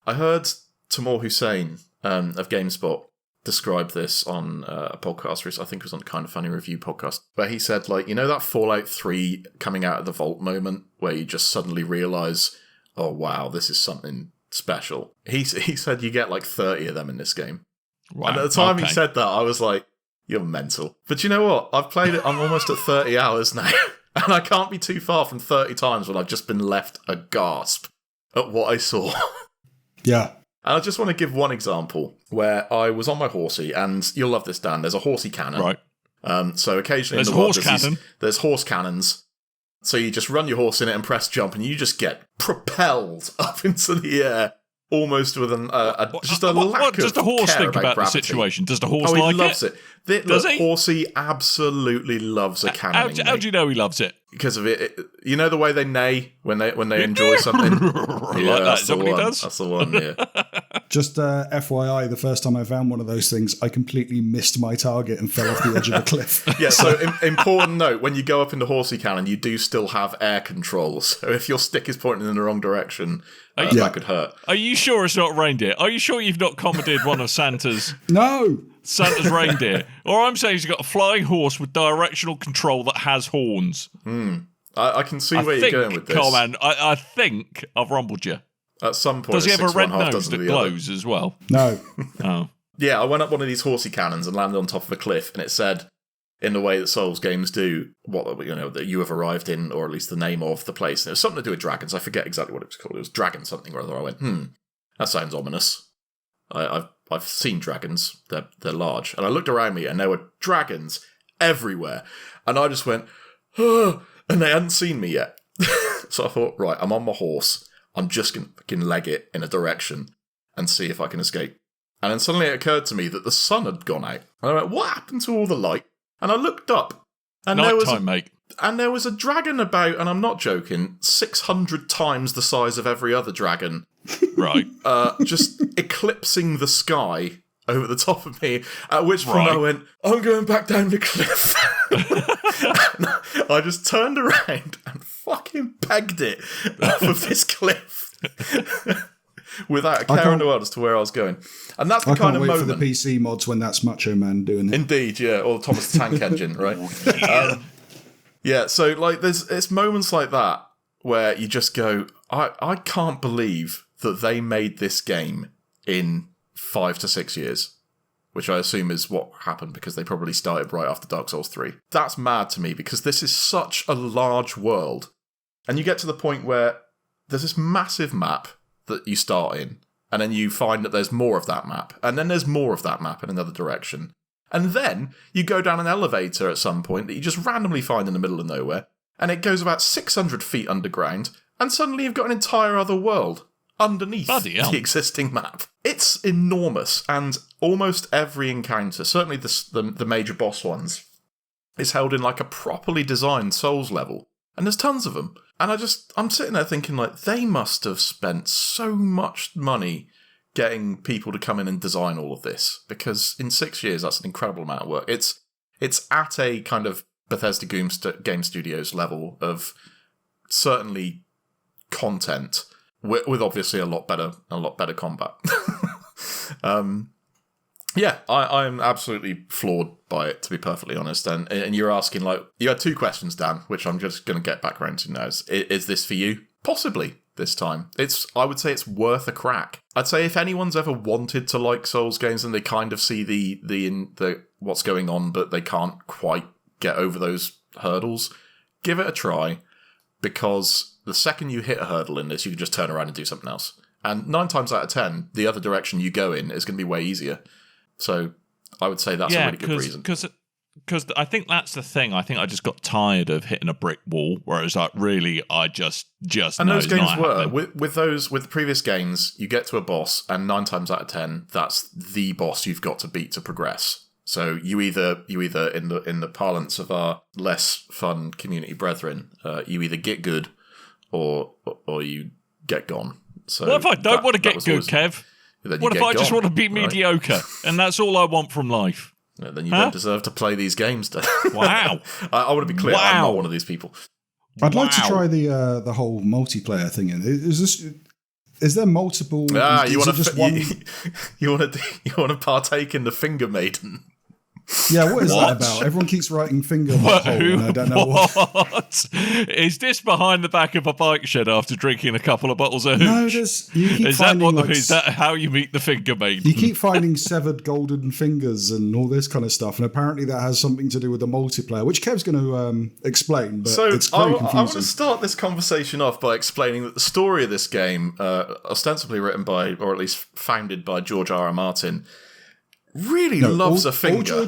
Speaker 4: I heard Timur Hussein of GameSpot described this on a podcast, I think it was on Kind of Funny Review podcast, where he said, that Fallout 3 coming out of the vault moment, where you just suddenly realise, oh wow, this is something special. He said you get like 30 of them in this game.
Speaker 2: Wow.
Speaker 4: And at the time he said that, I was like, you're mental. But you know what? I've played it, I'm almost at 30 hours now. And I can't be too far from 30 times when I've just been left aghast at what I saw.
Speaker 3: Yeah.
Speaker 4: And I just want to give one example where I was on my horsey, and you'll love this, Dan. There's a horsey cannon.
Speaker 2: Right.
Speaker 4: So occasionally
Speaker 2: There's
Speaker 4: in the world,
Speaker 2: horse cannon.
Speaker 4: there's horse cannons. So you just run your horse in it and press jump, and you just get propelled up into the air, almost with lack
Speaker 2: what
Speaker 4: of
Speaker 2: does the horse
Speaker 4: care
Speaker 2: think about the
Speaker 4: gravity.
Speaker 2: situation? Does the horse
Speaker 4: He
Speaker 2: like
Speaker 4: loves it.
Speaker 2: Does he?
Speaker 4: Horsey absolutely loves a cannon.
Speaker 2: How do you know he loves it?
Speaker 4: Because of it, you know the way they neigh when they enjoy something.
Speaker 2: Like that. Is that what he does?
Speaker 4: That's the one. Yeah.
Speaker 3: Just FYI, the first time I found one of those things, I completely missed my target and fell off the edge of a cliff.
Speaker 4: Yeah. So important note: when you go up into horsey cannon, you do still have air controls. So if your stick is pointing in the wrong direction, that could hurt.
Speaker 2: Are you sure it's not reindeer? Are you sure you've not commandeered one of Santa's reindeer? Or I'm saying he's got a flying horse with directional control that has horns.
Speaker 4: I can see where you're going with this.
Speaker 2: Coleman, I think I've rumbled you.
Speaker 4: At some point,
Speaker 2: Does he have a red
Speaker 4: 6 1/2
Speaker 2: nose
Speaker 4: dozen
Speaker 2: that
Speaker 4: of the other.
Speaker 2: glows as well?
Speaker 3: No.
Speaker 2: Oh.
Speaker 4: Yeah, I went up one of these horsey cannons and landed on top of a cliff, and it said, in the way that Souls games do, that you have arrived in, or at least the name of the place. And it was something to do with dragons. I forget exactly what it was called. It was dragon something or other. I went, that sounds ominous. I've seen dragons. They're large. And I looked around me, and there were dragons everywhere. And I just went, and they hadn't seen me yet. So I thought, right, I'm on my horse. I'm just going to fucking leg it in a direction and see if I can escape. And then suddenly it occurred to me that the sun had gone out. And I went, what happened to all the light? And I looked up. And
Speaker 2: mate.
Speaker 4: And there was a dragon about, and I'm not joking, 600 times the size of every other dragon.
Speaker 2: Right.
Speaker 4: Just eclipsing the sky over the top of me. At which point I went, I'm going back down the cliff. I just turned around and fucking pegged it off of this cliff. Without a care in the world as to where I was going. And that's the kind of moment. I can't wait
Speaker 3: for the PC mods when that's Macho Man doing it.
Speaker 4: Indeed, yeah. Or Thomas the Tank Engine, right? Yeah, so like it's moments like that where you just go, I can't believe that they made this game in 5 to 6 years. Which I assume is what happened because they probably started right after Dark Souls 3. That's mad to me because this is such a large world. And you get to the point where there's this massive map that you start in, and then you find that there's more of that map, and then there's more of that map in another direction. And then you go down an elevator at some point that you just randomly find in the middle of nowhere, and it goes about 600 feet underground, and suddenly you've got an entire other world underneath the existing map. It's enormous, and almost every encounter, certainly the major boss ones, is held in like a properly designed Souls level. And there's tons of them. And I'm sitting there thinking, like, they must have spent so much money getting people to come in and design all of this. Because in 6 years, that's an incredible amount of work. It's at a kind of Bethesda Game Studios level of certainly content, with obviously a lot better combat. Yeah, I'm absolutely floored by it, to be perfectly honest. And you're asking, like, you had 2 questions, Dan, which I'm just going to get back around to now. Is this for you? Possibly this time. I would say it's worth a crack. I'd say if anyone's ever wanted to like Souls games and they kind of see the what's going on, but they can't quite get over those hurdles, give it a try, because the second you hit a hurdle in this, you can just turn around and do something else. And 9 times out of 10, the other direction you go in is going to be way easier. So I would say that's a really good reason.
Speaker 2: Because I think that's the thing. I think I just got tired of hitting a brick wall, whereas like really I just
Speaker 4: and
Speaker 2: know
Speaker 4: those
Speaker 2: it's
Speaker 4: games
Speaker 2: not
Speaker 4: were
Speaker 2: happening.
Speaker 4: with the previous games, you get to a boss, and 9 times out of 10, that's the boss you've got to beat to progress. So you either in the parlance of our less fun community brethren, you either get good or you get gone. So
Speaker 2: what if I don't want to get good, Kev? What if I just want to be mediocre, and that's all I want from life?
Speaker 4: Yeah, then you don't deserve to play these games.
Speaker 2: Wow.
Speaker 4: I want to be clear, I'm not one of these people.
Speaker 3: I'd like to try the whole multiplayer thing. Is there multiple?
Speaker 4: You want to partake in the Finger Maiden?
Speaker 3: Yeah, what is
Speaker 2: What?
Speaker 3: that about? Everyone keeps writing finger butthole, and I don't know what.
Speaker 2: What? Is this behind the back of a bike shed after drinking a couple of bottles of
Speaker 3: No,
Speaker 2: hooch?
Speaker 3: you keep finding
Speaker 2: is that how you meet the finger maiden?
Speaker 3: you keep finding severed golden fingers and all this kind of stuff, and apparently that has something to do with the multiplayer, which Kev's going to explain. But
Speaker 4: So
Speaker 3: it's
Speaker 4: I
Speaker 3: very
Speaker 4: want to
Speaker 3: confusing.
Speaker 4: start this conversation off by explaining that the story of this game, ostensibly written by, or at least founded by George R. R. Martin, really loves a finger.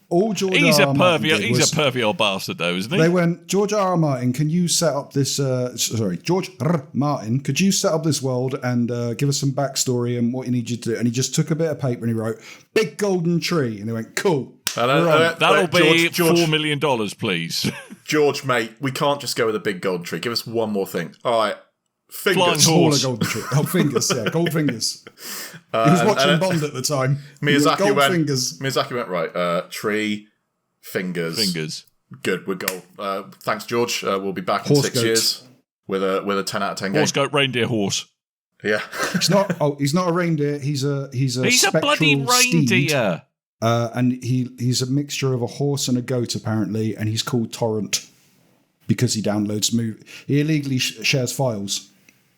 Speaker 3: All George
Speaker 2: He's
Speaker 3: R.
Speaker 2: a
Speaker 3: R. Martin
Speaker 2: pervy.
Speaker 3: did
Speaker 2: He's
Speaker 3: was-
Speaker 2: a pervy old bastard, though, isn't he?
Speaker 3: They went, George R. R. Martin, can you set up this? George R. Martin, could you set up this world and give us some backstory and what you need you to do? And he just took a bit of paper and he wrote, "Big golden tree," and they went, "Cool."
Speaker 2: That'll be
Speaker 4: George,
Speaker 2: $4 million, please.
Speaker 4: George, mate, we can't just go with a big golden tree. Give us one more thing. All right,
Speaker 2: Flying
Speaker 4: fingers.
Speaker 2: horse.
Speaker 3: Smaller golden tree. Oh, fingers, yeah, gold fingers. He was watching Bond at the time.
Speaker 4: Miyazaki went right. Tree, fingers. Good, we're gold. Thanks, George. We'll be back in
Speaker 3: Horse
Speaker 4: 6
Speaker 3: goats.
Speaker 4: years with a 10 out of 10 game.
Speaker 2: Horse, goat, reindeer, horse.
Speaker 4: Yeah.
Speaker 3: He's not. Oh, he's not a reindeer. He's a
Speaker 2: He's a
Speaker 3: spectral
Speaker 2: bloody
Speaker 3: steed.
Speaker 2: reindeer.
Speaker 3: And he's a mixture of a horse and a goat apparently, and he's called Torrent because he downloads He illegally shares files.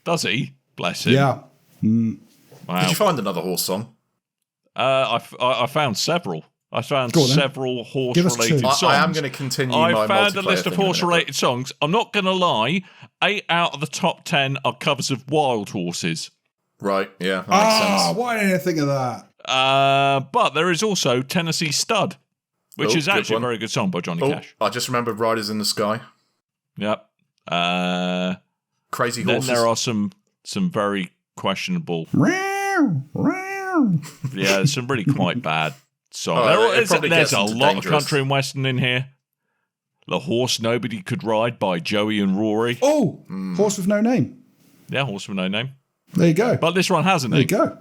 Speaker 2: Does he? Bless him.
Speaker 3: Yeah.
Speaker 2: Wow.
Speaker 4: Did you find another horse song?
Speaker 2: I found several. I found
Speaker 3: Go on, then.
Speaker 2: several horse-related
Speaker 3: two.
Speaker 2: songs.
Speaker 4: I am going to continue my
Speaker 2: I found a
Speaker 4: multiplayer
Speaker 2: list of
Speaker 4: thing in a minute,
Speaker 2: horse-related songs. I'm not going to lie. 8 out of the top 10 are covers of wild horses.
Speaker 4: Right, yeah, that makes sense.
Speaker 3: Why didn't I think of that?
Speaker 2: But there is also Tennessee Stud, which
Speaker 4: Oh,
Speaker 2: is
Speaker 4: good
Speaker 2: actually a
Speaker 4: one.
Speaker 2: very good song by Johnny
Speaker 4: Oh,
Speaker 2: Cash.
Speaker 4: I just remembered Riders in the Sky.
Speaker 2: Yep.
Speaker 4: Crazy
Speaker 2: Then
Speaker 4: horses.
Speaker 2: there are some very questionable.
Speaker 3: Meow, meow.
Speaker 2: Yeah, there's some really quite bad songs.
Speaker 4: Oh, it probably
Speaker 2: There's
Speaker 4: gets
Speaker 2: a
Speaker 4: into
Speaker 2: lot
Speaker 4: dangerous.
Speaker 2: of country and western in here. The Horse Nobody Could Ride by Joey and Rory.
Speaker 3: Oh, horse with no name.
Speaker 2: Yeah, Horse with No Name.
Speaker 3: There you go.
Speaker 2: But this one has a
Speaker 3: There you
Speaker 2: name.
Speaker 3: go.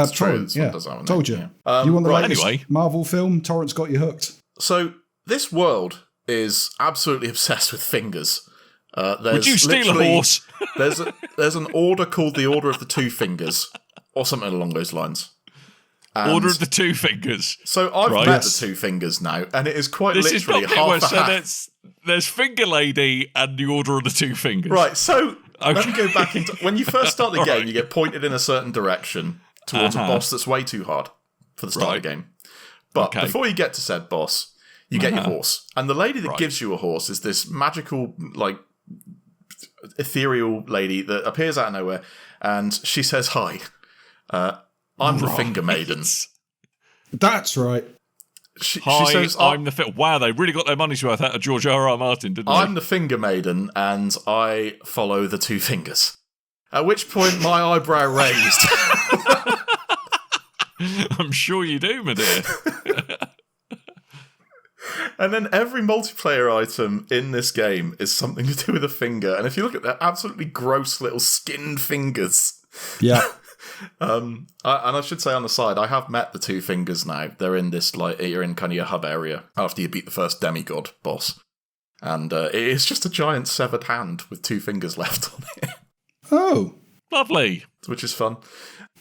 Speaker 4: true,
Speaker 3: Torrent,
Speaker 4: this one
Speaker 3: yeah.
Speaker 4: does have a name,
Speaker 3: Told you.
Speaker 4: yeah.
Speaker 3: You want the
Speaker 4: right,
Speaker 3: latest
Speaker 2: anyway.
Speaker 3: Marvel film? Torrent's got you hooked.
Speaker 4: So, this world is absolutely obsessed with fingers.
Speaker 2: Would you steal a horse?
Speaker 4: there's an order called the Order of the Two Fingers, or something along those lines. And
Speaker 2: Order of the Two Fingers.
Speaker 4: So I've
Speaker 2: Right.
Speaker 4: met
Speaker 3: Yes.
Speaker 4: the Two Fingers now, and it is quite
Speaker 2: This is
Speaker 4: literally
Speaker 2: not bit worse.
Speaker 4: half a
Speaker 2: So
Speaker 4: half.
Speaker 2: there's Finger Lady and the Order of the Two Fingers.
Speaker 4: Right, so let
Speaker 2: Okay.
Speaker 4: me go back into... When you first start the game, you get pointed in a certain direction towards a boss that's way too hard for the start of the game. But
Speaker 2: Okay.
Speaker 4: before you get to said boss, you get your horse. And the lady that
Speaker 2: Right.
Speaker 4: gives you a horse is this magical, like, ethereal lady that appears out of nowhere, and she says, "Hi, I'm the Finger Maiden."
Speaker 3: That's right.
Speaker 4: She
Speaker 2: Hi,
Speaker 4: says,
Speaker 2: I'm the Wow, they really got their money's worth out of George R. R. Martin, didn't
Speaker 4: I'm the Finger Maiden, and I follow the Two Fingers. At which point, my eyebrow raised.
Speaker 2: they? I'm sure you do, my dear.
Speaker 4: And then every multiplayer item in this game is something to do with a finger. And if you look at their absolutely gross little skinned fingers.
Speaker 3: Yeah.
Speaker 4: And I should say on the side, I have met the Two Fingers now. They're in this, like, you're in kind of your hub area after you beat the first demigod boss. And it is just a giant severed hand with two fingers left on it,
Speaker 3: Oh,
Speaker 2: Lovely.
Speaker 4: which is fun.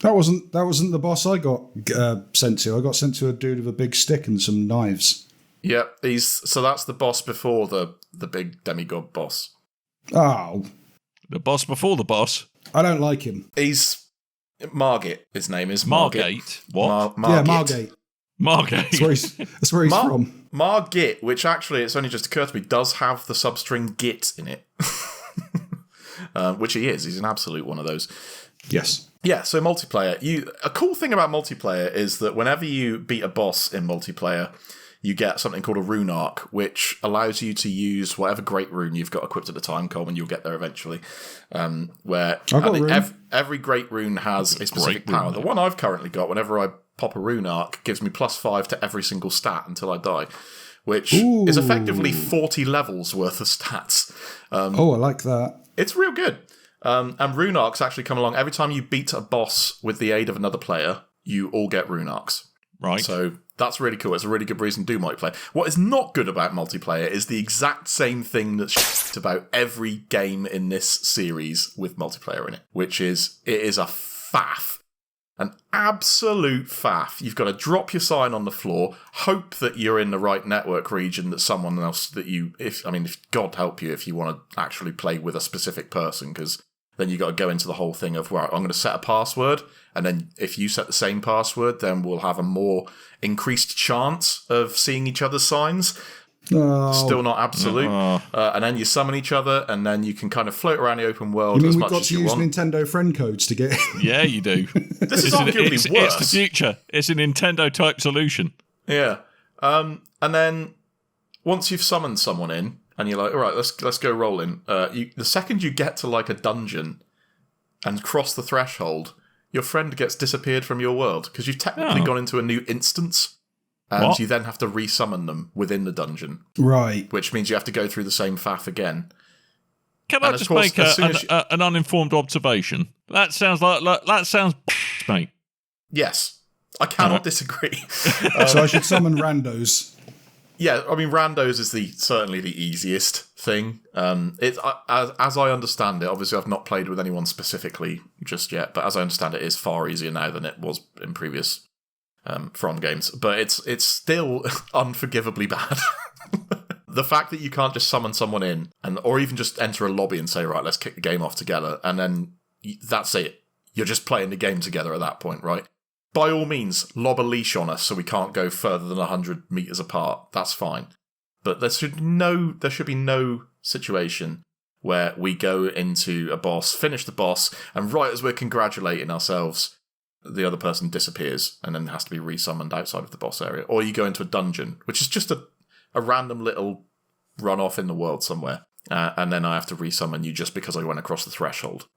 Speaker 3: that wasn't the boss I got sent to. I got sent to a dude with a big stick and some knives.
Speaker 4: Yeah, so that's the boss before the big demigod boss.
Speaker 3: Oh,
Speaker 2: The boss before the boss.
Speaker 3: I don't like him.
Speaker 4: He's Margit. His name is
Speaker 2: Margate. What?
Speaker 3: Yeah, Margate.
Speaker 2: Margate.
Speaker 3: That's where he's from.
Speaker 4: Margit, which actually, it's only just occurred to me, does have the substring git in it. Which he is. He's an absolute one of those.
Speaker 3: Yes.
Speaker 4: Yeah, so multiplayer. A cool thing about multiplayer is that whenever you beat a boss in multiplayer, you get something called a rune arc, which allows you to use whatever great rune you've got equipped at the time, Coleman. You'll get there eventually. Where
Speaker 3: I've got a rune.
Speaker 4: every great rune has a specific
Speaker 2: Great
Speaker 4: power.
Speaker 2: rune,
Speaker 4: The one I've currently got, whenever I pop a rune arc, gives me +5 to every single stat until I die, which is effectively 40 levels worth of stats.
Speaker 3: Oh, I like that.
Speaker 4: It's real good. And rune arcs actually come along. Every time you beat a boss with the aid of another player, you all get rune arcs.
Speaker 2: Right.
Speaker 4: So that's really cool. It's a really good reason to do multiplayer. What is not good about multiplayer is the exact same thing that's shit about every game in this series with multiplayer in it, which is it is a faff. An absolute faff. You've got to drop your sign on the floor, hope that you're in the right network region, that someone else that you, if God help you if you want to actually play with a specific person, because then you got to go into the whole thing of, right, I'm going to set a password, and then if you set the same password, then we'll have a more increased chance of seeing each other's signs.
Speaker 3: Oh.
Speaker 4: Still not absolute. And then you summon each other, and then you can kind of float around the open world
Speaker 3: You mean
Speaker 4: as
Speaker 3: we've
Speaker 4: much
Speaker 3: got
Speaker 4: as
Speaker 3: to
Speaker 4: you
Speaker 3: use
Speaker 4: want.
Speaker 3: Nintendo friend codes to get in?
Speaker 2: Yeah, you do.
Speaker 4: This is arguably
Speaker 2: it's
Speaker 4: worse.
Speaker 2: the future. It's a Nintendo-type solution.
Speaker 4: Yeah. And then once you've summoned someone in, and you're like, all right, let's go rolling. The second you get to like a dungeon and cross the threshold, your friend gets disappeared from your world because you've technically gone into a new instance. And you then have to resummon them within the dungeon.
Speaker 3: Right.
Speaker 4: Which means you have to go through the same faff again.
Speaker 2: Can I just make an uninformed observation? That sounds mate.
Speaker 4: Yes. I cannot disagree.
Speaker 3: So I should summon randos.
Speaker 4: Yeah, I mean, randos is certainly the easiest thing. As I understand it, obviously I've not played with anyone specifically just yet, but as I understand it, it's far easier now than it was in previous From games, but it's still unforgivably bad. The fact that you can't just summon someone in, or even just enter a lobby and say, right, let's kick the game off together, and then that's it. You're just playing the game together at that point, right? By all means, lob a leash on us so we can't go further than 100 meters apart. That's fine. But there should be no situation where we go into a boss, finish the boss, and right as we're congratulating ourselves, the other person disappears and then has to be resummoned outside of the boss area. Or you go into a dungeon, which is just a random little run-off in the world somewhere. And then I have to resummon you just because I went across the threshold.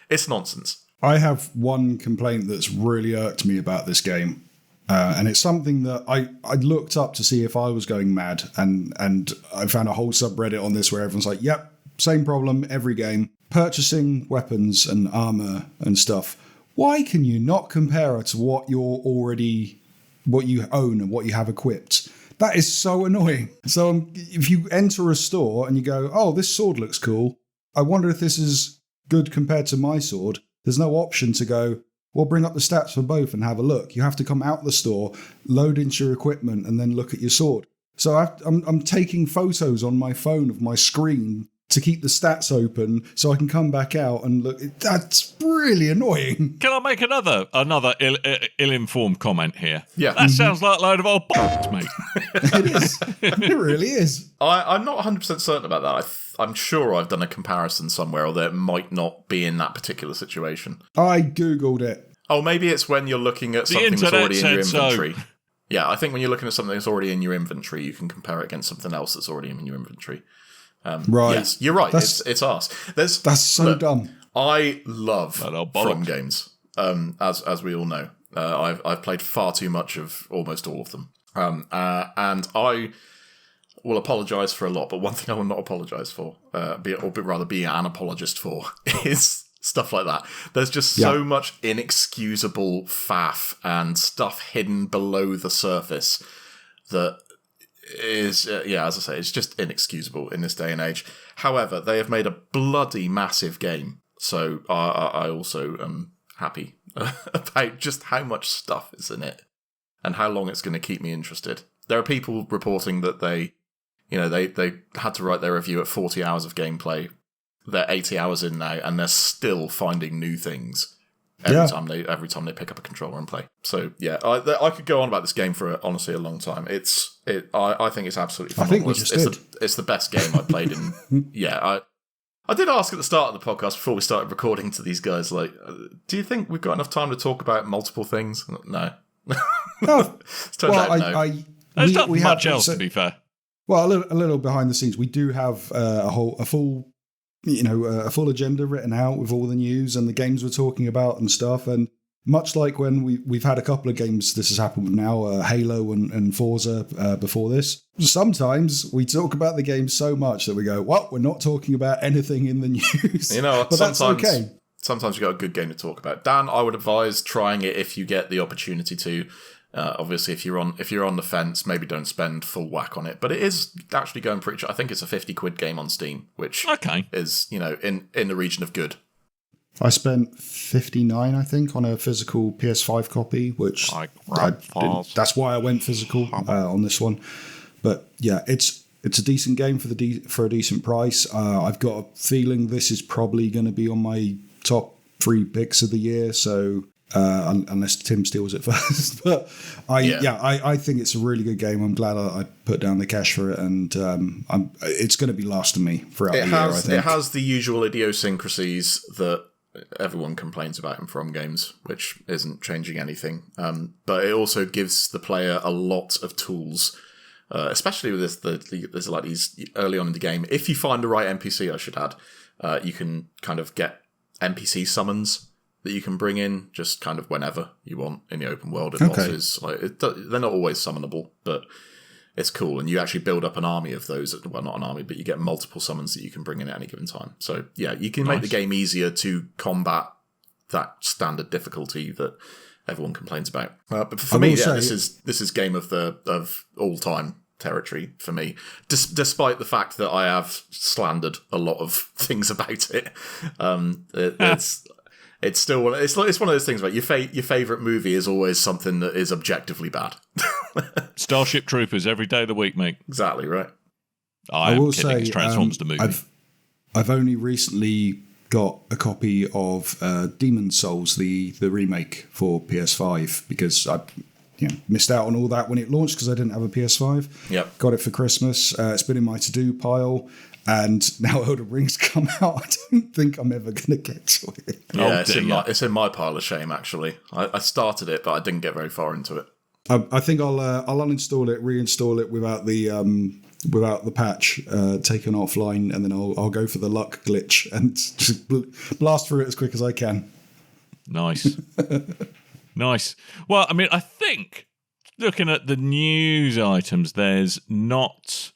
Speaker 4: It's nonsense.
Speaker 3: I have one complaint that's really irked me about this game. And it's something that I looked up to see if I was going mad. And I found a whole subreddit on this where everyone's like, yep, same problem every game. Purchasing weapons and armor and stuff. Why can you not compare it to what you own and what you have equipped? That is so annoying. So if you enter a store and you go, oh, this sword looks cool. I wonder if this is good compared to my sword. There's no option to go, well, bring up the stats for both and have a look. You have to come out the store, load into your equipment, and then look at your sword. So I'm taking photos on my phone of my screen to keep the stats open so I can come back out and look. That's really annoying.
Speaker 2: Can I make another ill-informed comment here?
Speaker 4: Yeah.
Speaker 2: That sounds like a load of old bollocks, mate.
Speaker 3: It is. It really is.
Speaker 4: I'm not 100% certain about that. I'm sure I've done a comparison somewhere, or that it might not be in that particular situation.
Speaker 3: I Googled it.
Speaker 4: Oh, maybe it's when you're looking at something that's already in your inventory.
Speaker 2: So.
Speaker 4: Yeah, I think when you're looking at something that's already in your inventory, you can compare it against something else that's already in your inventory.
Speaker 3: Right.
Speaker 4: Yes, you're right. It's us.
Speaker 3: That's so dumb.
Speaker 4: I love From games, as we all know. I've played far too much of almost all of them. And I will apologise for a lot, but one thing I will not apologise for, or rather be an apologist for, is stuff like that. There's just so much inexcusable faff and stuff hidden below the surface that is, as I say, it's just inexcusable in this day and age. However, they have made a bloody massive game, so I also am happy about just how much stuff is in it and how long it's going to keep me interested. There are people reporting that they had to write their review at 40 hours of gameplay. They're 80 hours in now, and they're still finding new things every time they pick up a controller and play. So yeah, I could go on about this game for honestly a long time. I think it's absolutely phenomenal. It's the best game I've played in. I did ask at the start of the podcast before we started recording to these guys, like, do you think we've got enough time to talk about multiple things? No. It's turned out no.
Speaker 2: There's not much else, to be fair.
Speaker 3: Well, a little behind the scenes. We do have a full agenda written out with all the news and the games we're talking about and stuff. And much like when we've had a couple of games this has happened with now, Halo and Forza before this, sometimes we talk about the game so much that we go, well, we're not talking about anything in the news.
Speaker 4: You know,
Speaker 3: but that's okay.
Speaker 4: Sometimes you've got a good game to talk about. Dan, I would advise trying it if you get the opportunity to. Obviously, if you're on the fence, maybe don't spend full whack on it. But it is actually going pretty. I think it's a £50 game on Steam, which is in the region of good.
Speaker 3: I spent $59, I think, on a physical PS5 copy, which that's why I went physical on this one. But yeah, it's a decent game for a decent price. I've got a feeling this is probably going to be on my top 3 picks of the year. So unless Tim steals it first, but I think it's a really good game. I'm glad I put down the cash for it, and it's going to be lasting me throughout the year. I think
Speaker 4: it has the usual idiosyncrasies that everyone complains about in From games, which isn't changing anything. But it also gives the player a lot of tools, especially with there's like these early on in the game. If you find the right NPC, I should add, you can kind of get NPC summons that you can bring in just kind of whenever you want in the open world. And bosses, they're not always summonable, but it's cool. And you actually build up an army of those. Well, not an army, but you get multiple summons that you can bring in at any given time. So yeah, you can make the game easier to combat that standard difficulty that everyone complains about. But for me, this is game of all time territory for me, despite the fact that I have slandered a lot of things about it. It's still it's one of those things, right? Your favorite movie is always something that is objectively bad.
Speaker 2: Starship Troopers every day of the week, mate.
Speaker 4: Exactly right.
Speaker 3: I will say,
Speaker 2: it's Transformers the movie.
Speaker 3: I've only recently got a copy of Demon's Souls, the remake for PS5, because I missed out on all that when it launched because I didn't have a PS5.
Speaker 4: Yep.
Speaker 3: Got it for Christmas. It's been in my to-do pile. And now Elden Ring's come out. I don't think I'm ever going to get to it.
Speaker 4: Yeah, it's in my pile of shame, actually. I started it, but I didn't get very far into it.
Speaker 3: I think I'll uninstall it, reinstall it without the patch taken offline, and then I'll go for the luck glitch and just blast through it as quick as I can.
Speaker 2: Nice. Nice. Well, I mean, I think looking at the news items, there's not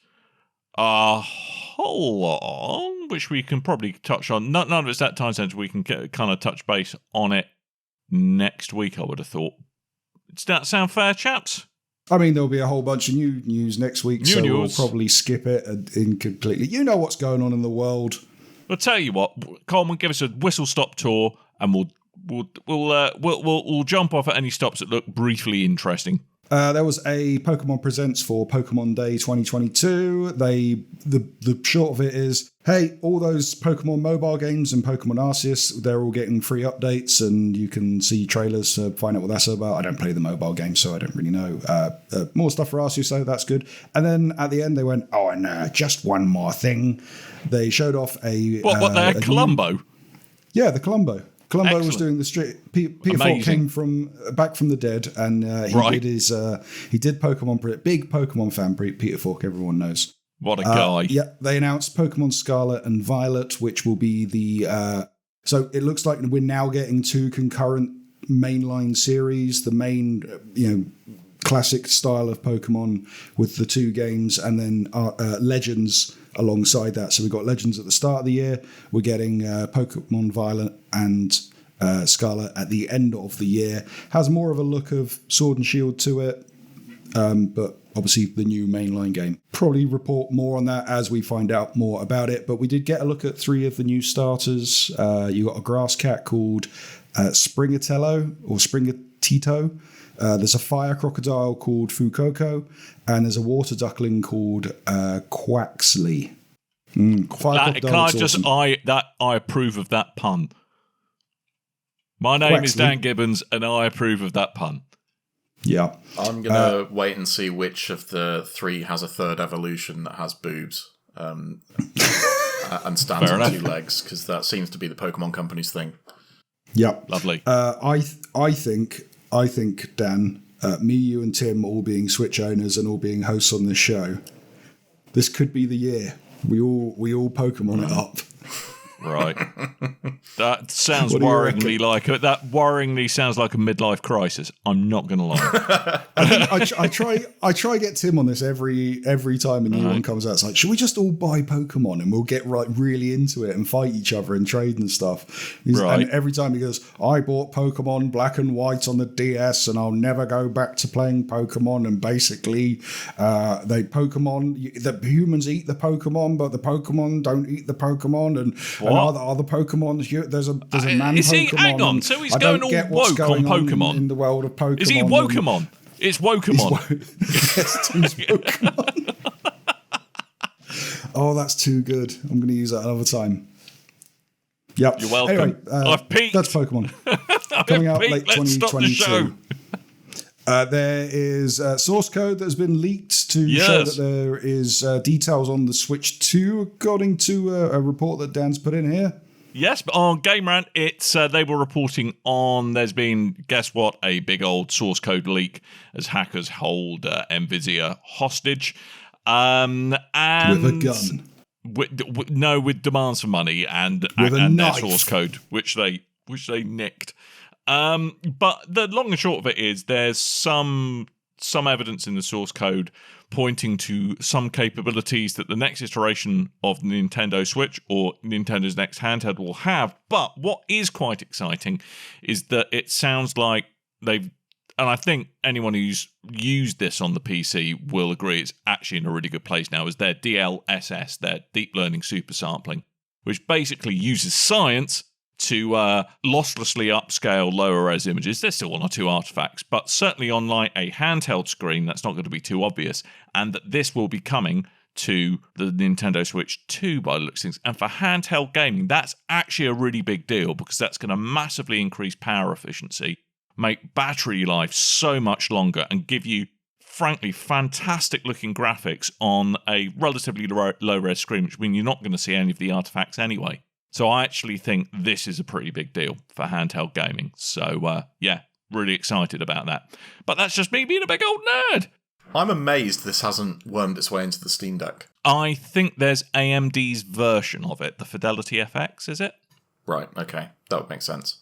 Speaker 2: a whole lot on, which we can probably touch on. None of it's that time sensitive. We can kind of touch base on it next week, I would have thought. Does that sound fair, chaps?
Speaker 3: I mean, there'll be a whole bunch of new news next week, we'll probably skip it incompletely. You know what's going on in the world.
Speaker 2: I'll tell you what, Coleman, give us a whistle-stop tour, and we'll jump off at any stops that look briefly interesting.
Speaker 3: There was a Pokemon Presents for Pokemon Day 2022. The short of it is, hey, all those Pokemon mobile games and Pokemon Arceus, they're all getting free updates, and you can see trailers to find out what that's about. I don't play the mobile game, so I don't really know. More stuff for Arceus, so that's good. And then at the end, they went, oh, and just one more thing. They showed off a...
Speaker 2: What, they had Columbo?
Speaker 3: Yeah, the Columbo. Columbo
Speaker 2: Excellent.
Speaker 3: Was doing the street. Peter Falk came back from the dead, and he did Pokemon. Big Pokemon fan, Peter Falk. Everyone knows.
Speaker 2: What a guy!
Speaker 3: Yeah, they announced Pokemon Scarlet and Violet, which will be the. So it looks like we're now getting 2 concurrent mainline series. The main, classic style of Pokemon with the 2 games, and then Legends alongside that. So we've got Legends at the start of the year. We're getting Pokemon Violet and Scarlet at the end of the year. Has more of a look of Sword and Shield to it, but obviously the new mainline game. Probably report more on that as we find out more about it, but we did get a look at 3 of the new starters. You got a grass cat called Springatello or Springatito. There's a fire crocodile called Fukoko, and there's a water duckling called Quaxley.
Speaker 2: I approve of that pun. My name is Dan Gibbons, and I approve of that pun.
Speaker 3: Yeah.
Speaker 4: I'm going to wait and see which of the 3 has a third evolution that has boobs and stands on 2 legs, because that seems to be the Pokemon Company's thing.
Speaker 3: Yeah.
Speaker 2: Lovely.
Speaker 3: I think, Dan, me, you, and Tim all being Switch owners and all being hosts on this show, this could be the year. We all Pokemon it up.
Speaker 2: Right. That sounds worryingly sounds like a midlife crisis. I'm not going to lie.
Speaker 3: I try get Tim on this every time a new one comes out. It's like, should we just all buy Pokemon and we'll get really into it and fight each other and trade and stuff? And every time he goes, I bought Pokemon Black and White on the DS and I'll never go back to playing Pokemon. And basically, the humans eat the Pokemon, but the Pokemon don't eat the Pokemon. And
Speaker 2: What?
Speaker 3: Are the Pokemon? There's a man
Speaker 2: is he?
Speaker 3: Pokemon.
Speaker 2: Hang on. So he's
Speaker 3: I
Speaker 2: going
Speaker 3: don't
Speaker 2: all
Speaker 3: get what's
Speaker 2: woke
Speaker 3: going
Speaker 2: on Pokemon
Speaker 3: in the world of Pokemon.
Speaker 2: Is he Wokemon? It's Wokemon.
Speaker 3: Yes, Tim's Pokemon. Oh, that's too good. I'm going to use that another time. Yep.
Speaker 2: You're welcome.
Speaker 3: Anyway,
Speaker 2: I've peaked.
Speaker 3: That's Pokemon. Coming out late
Speaker 2: Let's stop the show.
Speaker 3: 2022. There is source code that has been leaked to show that there is details on the Switch 2, according to a report that Dan's put in here.
Speaker 2: Yes, but on Game Rant, it's they were reporting on there's been, guess what, a big old source code leak as hackers hold Nvidia hostage. And
Speaker 3: With a gun.
Speaker 2: With demands for money and their source code, which they nicked. But the long and short of it is there's some evidence in the source code pointing to some capabilities that the next iteration of the Nintendo Switch or Nintendo's next handheld will have. But what is quite exciting is that it sounds like they've, and I think anyone who's used this on the PC will agree it's actually in a really good place now, is their DLSS, their Deep Learning Super Sampling, which basically uses science to losslessly upscale lower res images. There's still one or two artifacts, but certainly on like a handheld screen, that's not going to be too obvious. And that this will be coming to the Nintendo Switch 2 by the looks of things. And for handheld gaming, that's actually a really big deal because that's going to massively increase power efficiency, make battery life so much longer, and give you, frankly, fantastic looking graphics on a relatively low res screen, which means you're not going to see any of the artifacts anyway. So I actually think this is a pretty big deal for handheld gaming. So, yeah, really excited about that. But that's just me being a big old nerd.
Speaker 4: I'm amazed this hasn't wormed its way into the Steam Deck.
Speaker 2: I think there's AMD's version of it, the Fidelity FX, is it?
Speaker 4: Right, okay. That would make sense.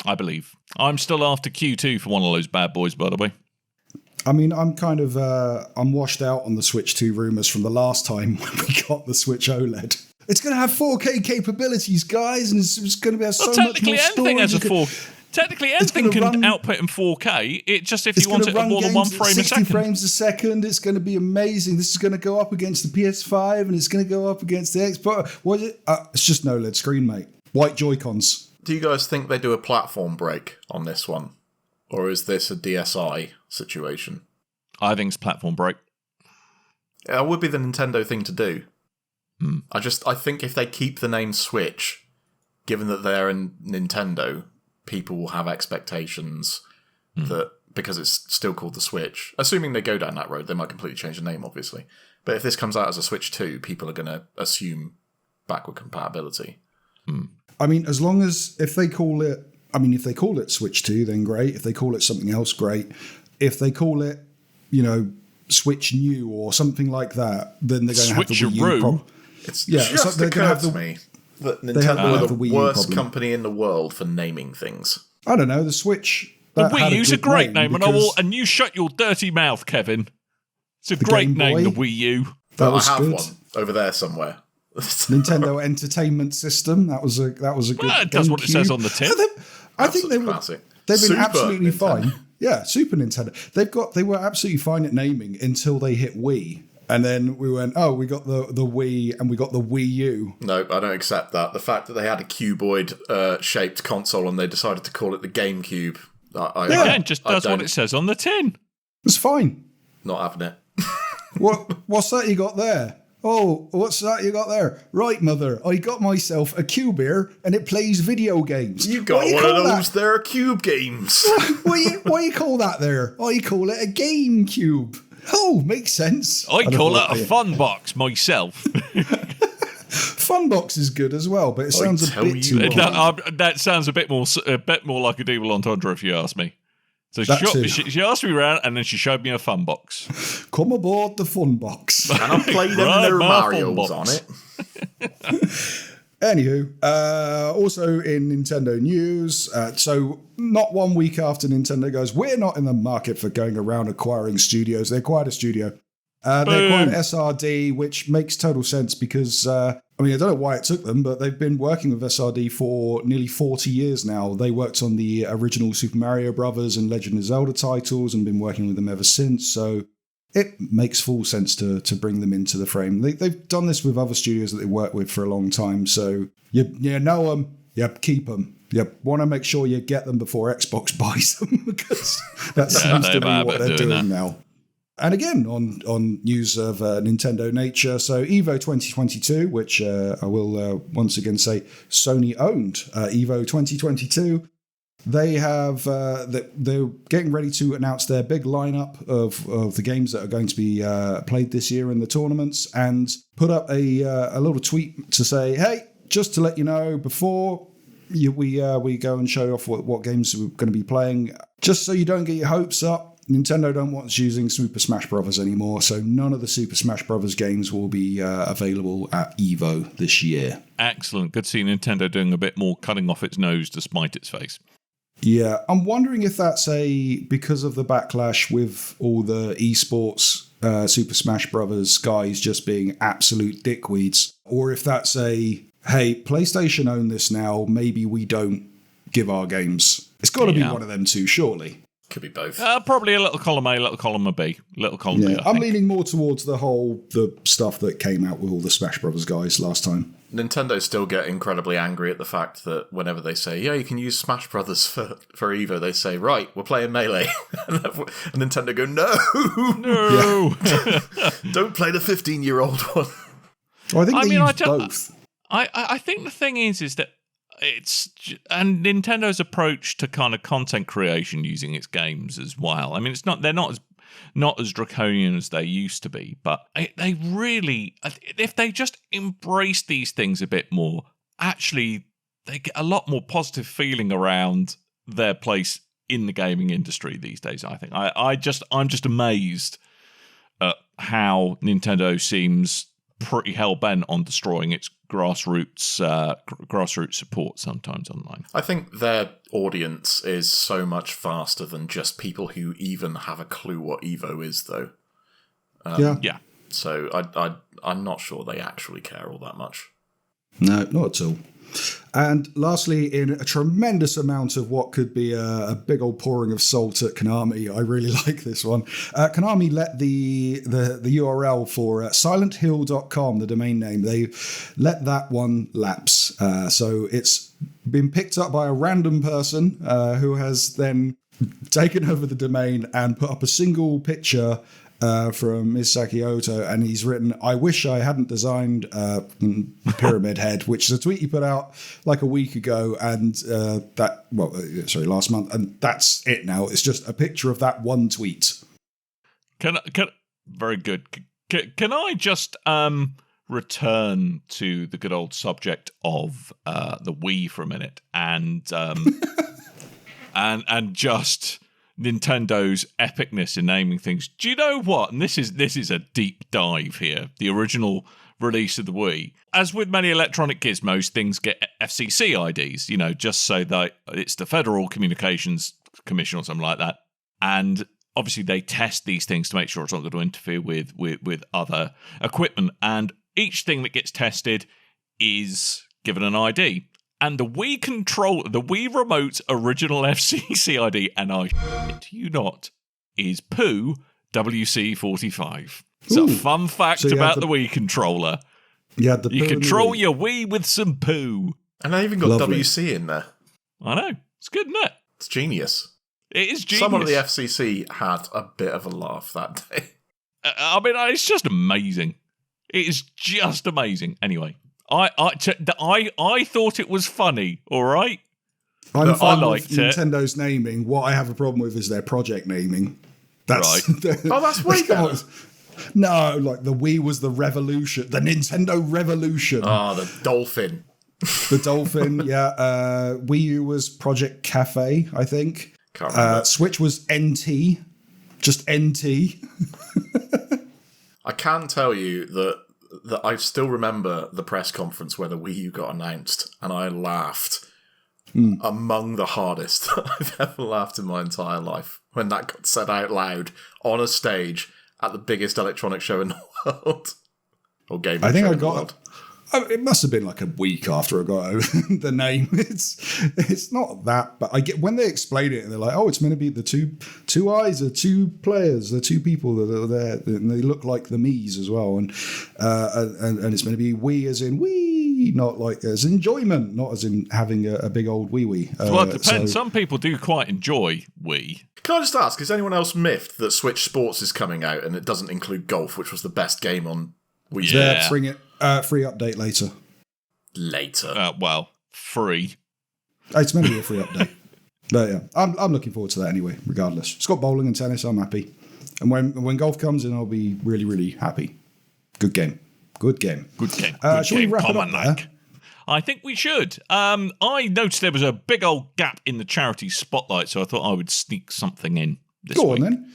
Speaker 2: I believe. I'm still after Q2 for one of those bad boys, by the way.
Speaker 3: I mean, I'm kind of I'm washed out on the Switch 2 rumours from the last time when we got the Switch OLED. It's going to have 4K capabilities, guys, and it's going to be so much more storage.
Speaker 2: Technically, anything can output in 4K. It just if you want it at more than 1 frame a
Speaker 3: 60
Speaker 2: second.
Speaker 3: frames a second, it's going to be amazing. This is going to go up against the PS5, and it's going to go up against the Xbox. What is it? It's just an OLED screen, mate. White Joy-Cons.
Speaker 4: Do you guys think they do a platform break on this one? Or is this a DSi situation?
Speaker 2: I think it's platform break.
Speaker 4: It would be the Nintendo thing to do. I think if they keep the name Switch, given that they're in Nintendo, people will have expectations that, because it's still called the Switch, assuming they go down that road, they might completely change the name, obviously. But if this comes out as a Switch 2, people are going to assume backward compatibility.
Speaker 3: I mean, as long as, if they call it Switch 2, then great. If they call it something else, great. If they call it, Switch New or something like that, then they're going to have the Wii U problem.
Speaker 4: It's just occurred to me that Nintendo are the worst company in the world for naming things.
Speaker 3: I don't know, the Switch.
Speaker 2: The Wii U's a great name, and you shut your dirty mouth, Kevin. It's a great name, the Wii U.
Speaker 3: That was
Speaker 4: I have
Speaker 3: good.
Speaker 4: one over there somewhere.
Speaker 3: Nintendo Entertainment System. That was a good.
Speaker 2: Well, it does what it says on the tin.
Speaker 3: I think they've been
Speaker 4: Super
Speaker 3: absolutely
Speaker 4: Nintendo.
Speaker 3: fine. Yeah, Super Nintendo. They were absolutely fine at naming until they hit Wii. And then we went, we got the Wii and we got the Wii U.
Speaker 4: No, I don't accept that. The fact that they had a cuboid shaped console and they decided to call it the GameCube.
Speaker 2: It just does what it says on the tin.
Speaker 3: It's fine.
Speaker 4: Not having it.
Speaker 3: What's that you got there? Oh, what's that you got there? Right, mother, I got myself a cube here and it plays video games.
Speaker 4: You got one of those there cube games.
Speaker 3: What you call that there? I call it a GameCube. Oh, makes sense.
Speaker 2: I call it a fun box myself.
Speaker 3: Funbox is good as well, but it sounds a bit too
Speaker 2: that sounds a bit more like a double entendre if you ask me. So she asked me around and then she showed me a fun box.
Speaker 3: Come aboard the fun box.
Speaker 4: And I played them little Marios on it.
Speaker 3: Anywho, also in Nintendo news, so not 1 week after Nintendo goes, we're not in the market for going around acquiring studios. They acquired a studio. They acquired SRD, which makes total sense because, I don't know why it took them, but they've been working with SRD for nearly 40 years now. They worked on the original Super Mario Brothers and Legend of Zelda titles and been working with them ever since. So it makes full sense to bring them into the frame. They've done this with other studios that they work with for a long time. So you know them, keep them. You want to make sure you get them before Xbox buys them, because that seems to be what they're doing now. And again, on news of Nintendo nature, so EVO 2022, which I will once again say Sony owned EVO 2022. They have they're getting ready to announce their big lineup of the games that are going to be played this year in the tournaments, and put up a little tweet to say, hey, just to let you know, before we go and show off what games we're going to be playing, just so you don't get your hopes up, Nintendo don't want us using Super Smash Bros. Anymore, so none of the Super Smash Bros. Games will be available at EVO this year.
Speaker 2: Excellent. Good to see Nintendo doing a bit more cutting off its nose to spite its face.
Speaker 3: Yeah, I'm wondering if that's because of the backlash with all the esports Super Smash Bros. Guys just being absolute dickweeds, or if that's hey, PlayStation own this now, maybe we don't give our games. It's got to be one of them two, surely.
Speaker 4: Could be both.
Speaker 2: Probably a little column A, little column B. Little column B,
Speaker 3: I'm leaning more towards the stuff that came out with all the Smash Brothers guys last time.
Speaker 4: Nintendo still get incredibly angry at the fact that whenever they say, yeah, you can use Smash Brothers for EVO, they say, right, we're playing Melee. And Nintendo go, no! Don't play the 15-year-old one.
Speaker 3: Well, I think they use both.
Speaker 2: I think the thing is that and Nintendo's approach to kind of content creation using its games as well. I mean, they're not as draconian as they used to be, but they really, if they just embrace these things a bit more, actually they get a lot more positive feeling around their place in the gaming industry these days. I think I'm just amazed at how Nintendo seems pretty hell-bent on destroying its grassroots support sometimes online.
Speaker 4: I think their audience is so much vaster than just people who even have a clue what EVO is, though.
Speaker 2: Yeah.
Speaker 4: So I'm not sure they actually care all that much.
Speaker 3: No, not at all. And lastly, in a tremendous amount of what could be a big old pouring of salt at Konami, I really like this one. Konami let the URL for silenthill.com, the domain name, they let that one lapse. So it's been picked up by a random person who has then taken over the domain and put up a single picture from Misaki Oto, and he's written, I wish I hadn't designed Pyramid Head, which is a tweet he put out like a week ago, and last month, and that's it now. It's just a picture of that one tweet.
Speaker 2: Very good. Can I just return to the good old subject of the Wii for a minute, and and just Nintendo's epicness in naming things. Do you know what? And this is a deep dive here. The original release of the Wii. As with many electronic gizmos, things get FCC IDs, just so that it's the Federal Communications Commission or something like that. And obviously they test these things to make sure it's not going to interfere with other equipment. And each thing that gets tested is given an ID. And the Wii Remote's original FCC ID, and I shit you not, is Poo WC45. It's a fun fact about the Wii controller.
Speaker 3: You
Speaker 2: control your Wii with some poo.
Speaker 4: And I even got WC in there.
Speaker 2: I know. It's good, isn't it?
Speaker 4: It's genius.
Speaker 2: It is genius.
Speaker 4: Someone at the FCC had a bit of a laugh that day.
Speaker 2: I mean, it's just amazing. It is just amazing. Anyway. I thought it was funny, all right?
Speaker 3: I'm fine with Nintendo's naming. What I have a problem with is their project naming. That's
Speaker 4: right. That's way better.
Speaker 3: No, like the Wii was the revolution. The Nintendo Revolution.
Speaker 4: The dolphin.
Speaker 3: The dolphin, yeah. Wii U was Project Cafe, I think.
Speaker 4: Can't remember.
Speaker 3: Switch was NT. Just NT.
Speaker 4: I can tell you that I still remember the press conference where the Wii U got announced, and I laughed among the hardest I've ever laughed in my entire life when that got said out loud on a stage at the biggest electronic show in the world. Or gaming show in the world.
Speaker 3: It must have been like a week after I got over the name. It's not that, but I get when they explain it and they're like, oh, it's meant to be the two eyes are two players, the two people that are there, and they look like the me's as well, and it's meant to be we as in we, not like as enjoyment, not as in having a big old wee.
Speaker 2: Well, it depends. Some people do quite enjoy we.
Speaker 4: Can I just ask, is anyone else miffed that Switch Sports is coming out and it doesn't include golf, which was the best game on Wii?
Speaker 2: Yeah.
Speaker 3: Bring it. Free update later.
Speaker 4: Later.
Speaker 2: Free.
Speaker 3: It's meant to be a free update. But yeah, I'm looking forward to that anyway, regardless. It's got bowling and tennis, I'm happy. And when golf comes in, I'll be really, really happy. Good game.
Speaker 2: Good game.
Speaker 3: Shall we wrap it up there?
Speaker 2: I think we should. I noticed there was a big old gap in the charity spotlight, so I thought I would sneak something in this week.
Speaker 3: Go on then.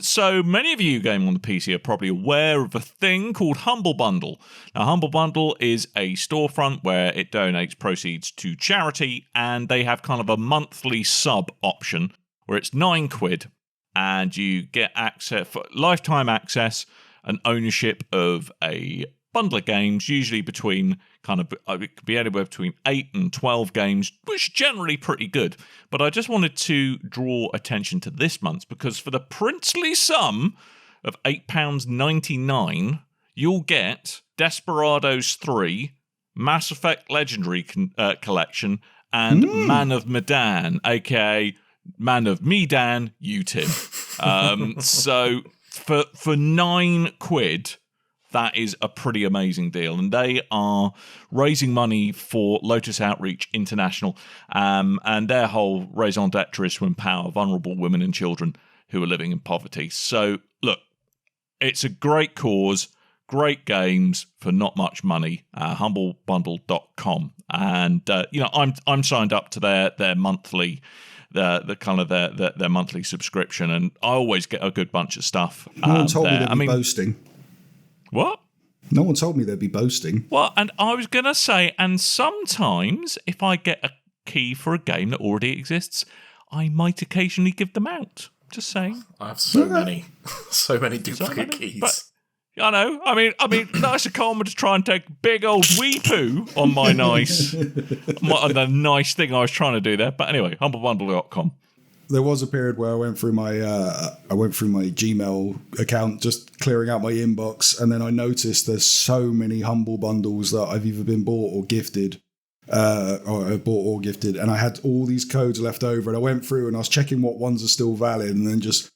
Speaker 2: So many of you game on the PC are probably aware of a thing called Humble Bundle. Now, Humble Bundle is a storefront where it donates proceeds to charity, and they have kind of a monthly sub option where it's £9 and you get access for lifetime access and ownership of a bundle of games, usually between it could be anywhere between 8 and 12 games, which is generally pretty good. But I just wanted to draw attention to this month's because for the princely sum of £8.99, you'll get Desperados 3, Mass Effect Legendary Collection, and Man of Medan, aka Man of Medan, you Tim. So for £9, that is a pretty amazing deal. And they are raising money for Lotus Outreach International. And their whole raison d'etre is to empower vulnerable women and children who are living in poverty. So, look, it's a great cause, great games for not much money. Humblebundle.com. And, I'm signed up to their monthly... their monthly subscription, and I always get a good bunch of stuff.
Speaker 3: No one told me they'd be boasting.
Speaker 2: What?
Speaker 3: No one told me they'd be boasting.
Speaker 2: Well, and I was going to say, and sometimes if I get a key for a game that already exists, I might occasionally give them out. Just saying.
Speaker 4: I have so many duplicate keys.
Speaker 2: But, I know. I mean, nice of Coleman to try and take big old wee poo on my the nice thing I was trying to do there. But anyway, humblebundle.com.
Speaker 3: There was a period where I went through my Gmail account, just clearing out my inbox, and then I noticed there's so many Humble Bundles that I've either been bought or gifted, and I had all these codes left over, and I went through and I was checking what ones are still valid, and then just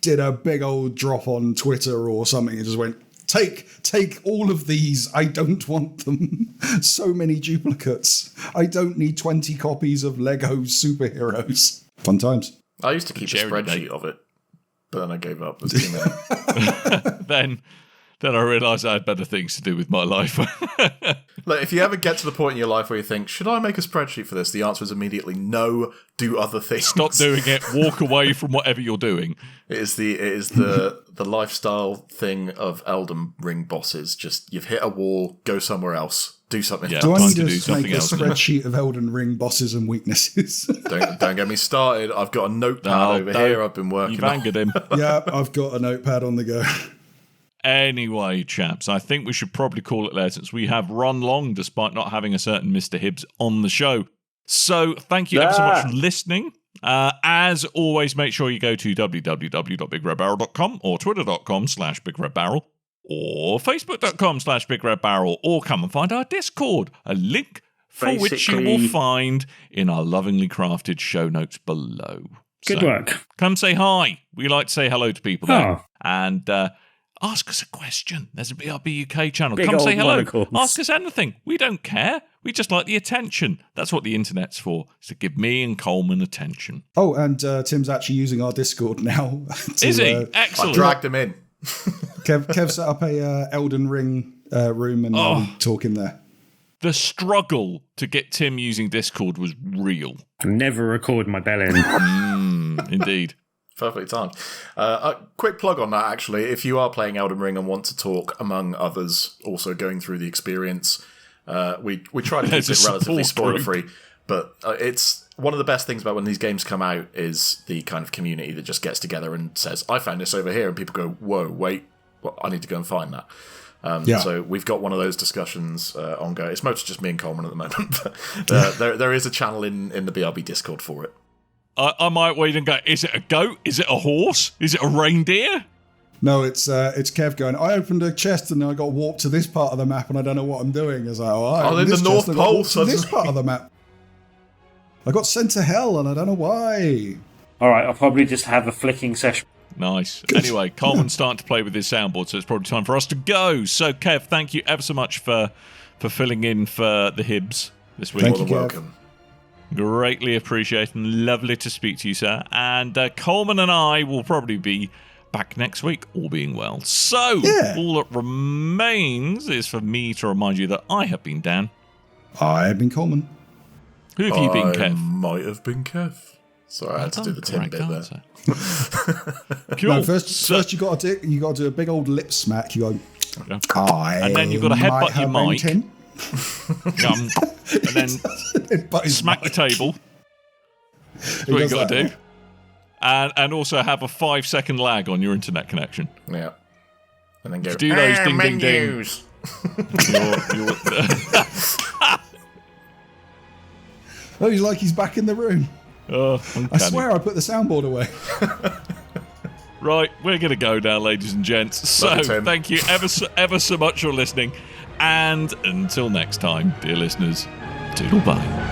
Speaker 3: did a big old drop on Twitter or something, and just went, Take all of these. I don't want them. So many duplicates. I don't need 20 copies of Lego superheroes. Fun times.
Speaker 4: I used to keep a spreadsheet of it, but then I gave up. There's too many.
Speaker 2: Then I realised I had better things to do with my life.
Speaker 4: Look, if you ever get to the point in your life where you think, should I make a spreadsheet for this? The answer is immediately no, do other things.
Speaker 2: Stop doing it, walk away from whatever you're doing.
Speaker 4: It is the lifestyle thing of Elden Ring bosses. Just, you've hit a wall, go somewhere else, do something else.
Speaker 3: Do I need to make a spreadsheet of Elden Ring bosses and weaknesses?
Speaker 4: Don't get me started. I've got a notepad over here I've been working on.
Speaker 2: You've angered him.
Speaker 3: Yeah, I've got a notepad on the go.
Speaker 2: Anyway, chaps, I think we should probably call it there since we have run long despite not having a certain Mr. Hibbs on the show. So thank you ever so much for listening. As always, make sure you go to www.bigredbarel.com or twitter.com/bigredbarel or facebook.com/bigredbarel or come and find our Discord, a link for which you will find in our lovingly crafted show notes below.
Speaker 5: Good work.
Speaker 2: Come say hi. We like to say hello to people there. And ask us a question. There's a BRB UK channel.
Speaker 5: Big
Speaker 2: Come say hello.
Speaker 5: monocles.
Speaker 2: Ask us anything. We don't care. We just like the attention. That's what the internet's for. It's to give me and Coleman attention.
Speaker 3: Oh, and Tim's actually using our Discord now.
Speaker 2: Is he? Excellent.
Speaker 4: I dragged him in.
Speaker 3: Kev set up a Elden Ring room and we talk in there.
Speaker 2: The struggle to get Tim using Discord was real.
Speaker 5: Never record my belly.
Speaker 2: Indeed.
Speaker 4: Perfectly timed. A quick plug on that, actually. If you are playing Elden Ring and want to talk, among others, also going through the experience, we try to keep it relatively spoiler-free, but it's one of the best things about when these games come out is the kind of community that just gets together and says, I found this over here, and people go, whoa, wait, I need to go and find that. So we've got one of those discussions ongoing. It's mostly just me and Coleman at the moment, but there is a channel in the BRB Discord for it.
Speaker 2: I might wait and go, is it a goat? Is it a horse? Is it a reindeer?
Speaker 3: No, it's Kev going, I opened a chest and I got warped to this part of the map and I don't know what I'm doing. It's like,
Speaker 4: in the North Pole,
Speaker 3: to this part of the map. I got sent to hell and I don't know why.
Speaker 5: All right, I'll probably just have a flicking session.
Speaker 2: Nice. Anyway, Coleman's starting to play with his soundboard, so it's probably time for us to go. So, Kev, thank you ever so much for filling in for the Hibs this week.
Speaker 3: Thank you, Kev.
Speaker 4: Welcome.
Speaker 2: Greatly appreciated and lovely to speak to you, sir. And Coleman and I will probably be back next week, all being well. So, all that remains is for me to remind you that I have been Dan.
Speaker 3: I have been Coleman.
Speaker 2: Who have you been,
Speaker 4: I
Speaker 2: Kev?
Speaker 4: might have been Kev. Sorry, I had to do the Tim bit there.
Speaker 2: Cool.
Speaker 3: No, first you got to do a big old lip smack. You go,
Speaker 2: and then you've got to headbutt your mic.
Speaker 3: Tim.
Speaker 2: And then smack the table. That's what you got to do. And also have a 5-second lag on your internet connection.
Speaker 4: Yeah. And then go,
Speaker 2: do those ding, ding, ding.
Speaker 4: menus.
Speaker 3: Oh, he's like he's back in the room. I swear I put the soundboard away.
Speaker 2: Right, we're going to go now, ladies and gents. So, thank you ever so much for listening. And until next time, dear listeners, toodle bye.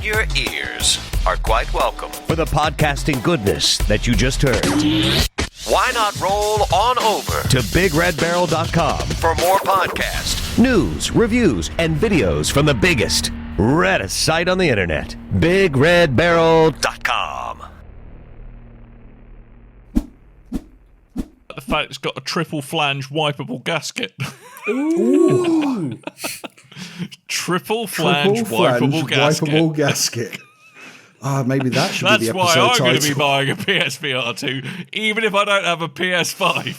Speaker 1: Your ears are quite welcome for the podcasting goodness that you just heard. Why not roll on over to BigRedBarel.com for more podcasts, news, reviews, and videos from the biggest, reddest site on the internet, BigRedBarel.com.
Speaker 2: The fact it's got a triple flange wipeable gasket.
Speaker 5: Ooh.
Speaker 2: Triple flange wipeable gasket.
Speaker 3: Maybe that should be the episode
Speaker 2: That's why I'm
Speaker 3: title.
Speaker 2: going to be buying a PSVR 2, even if I don't have a PS5.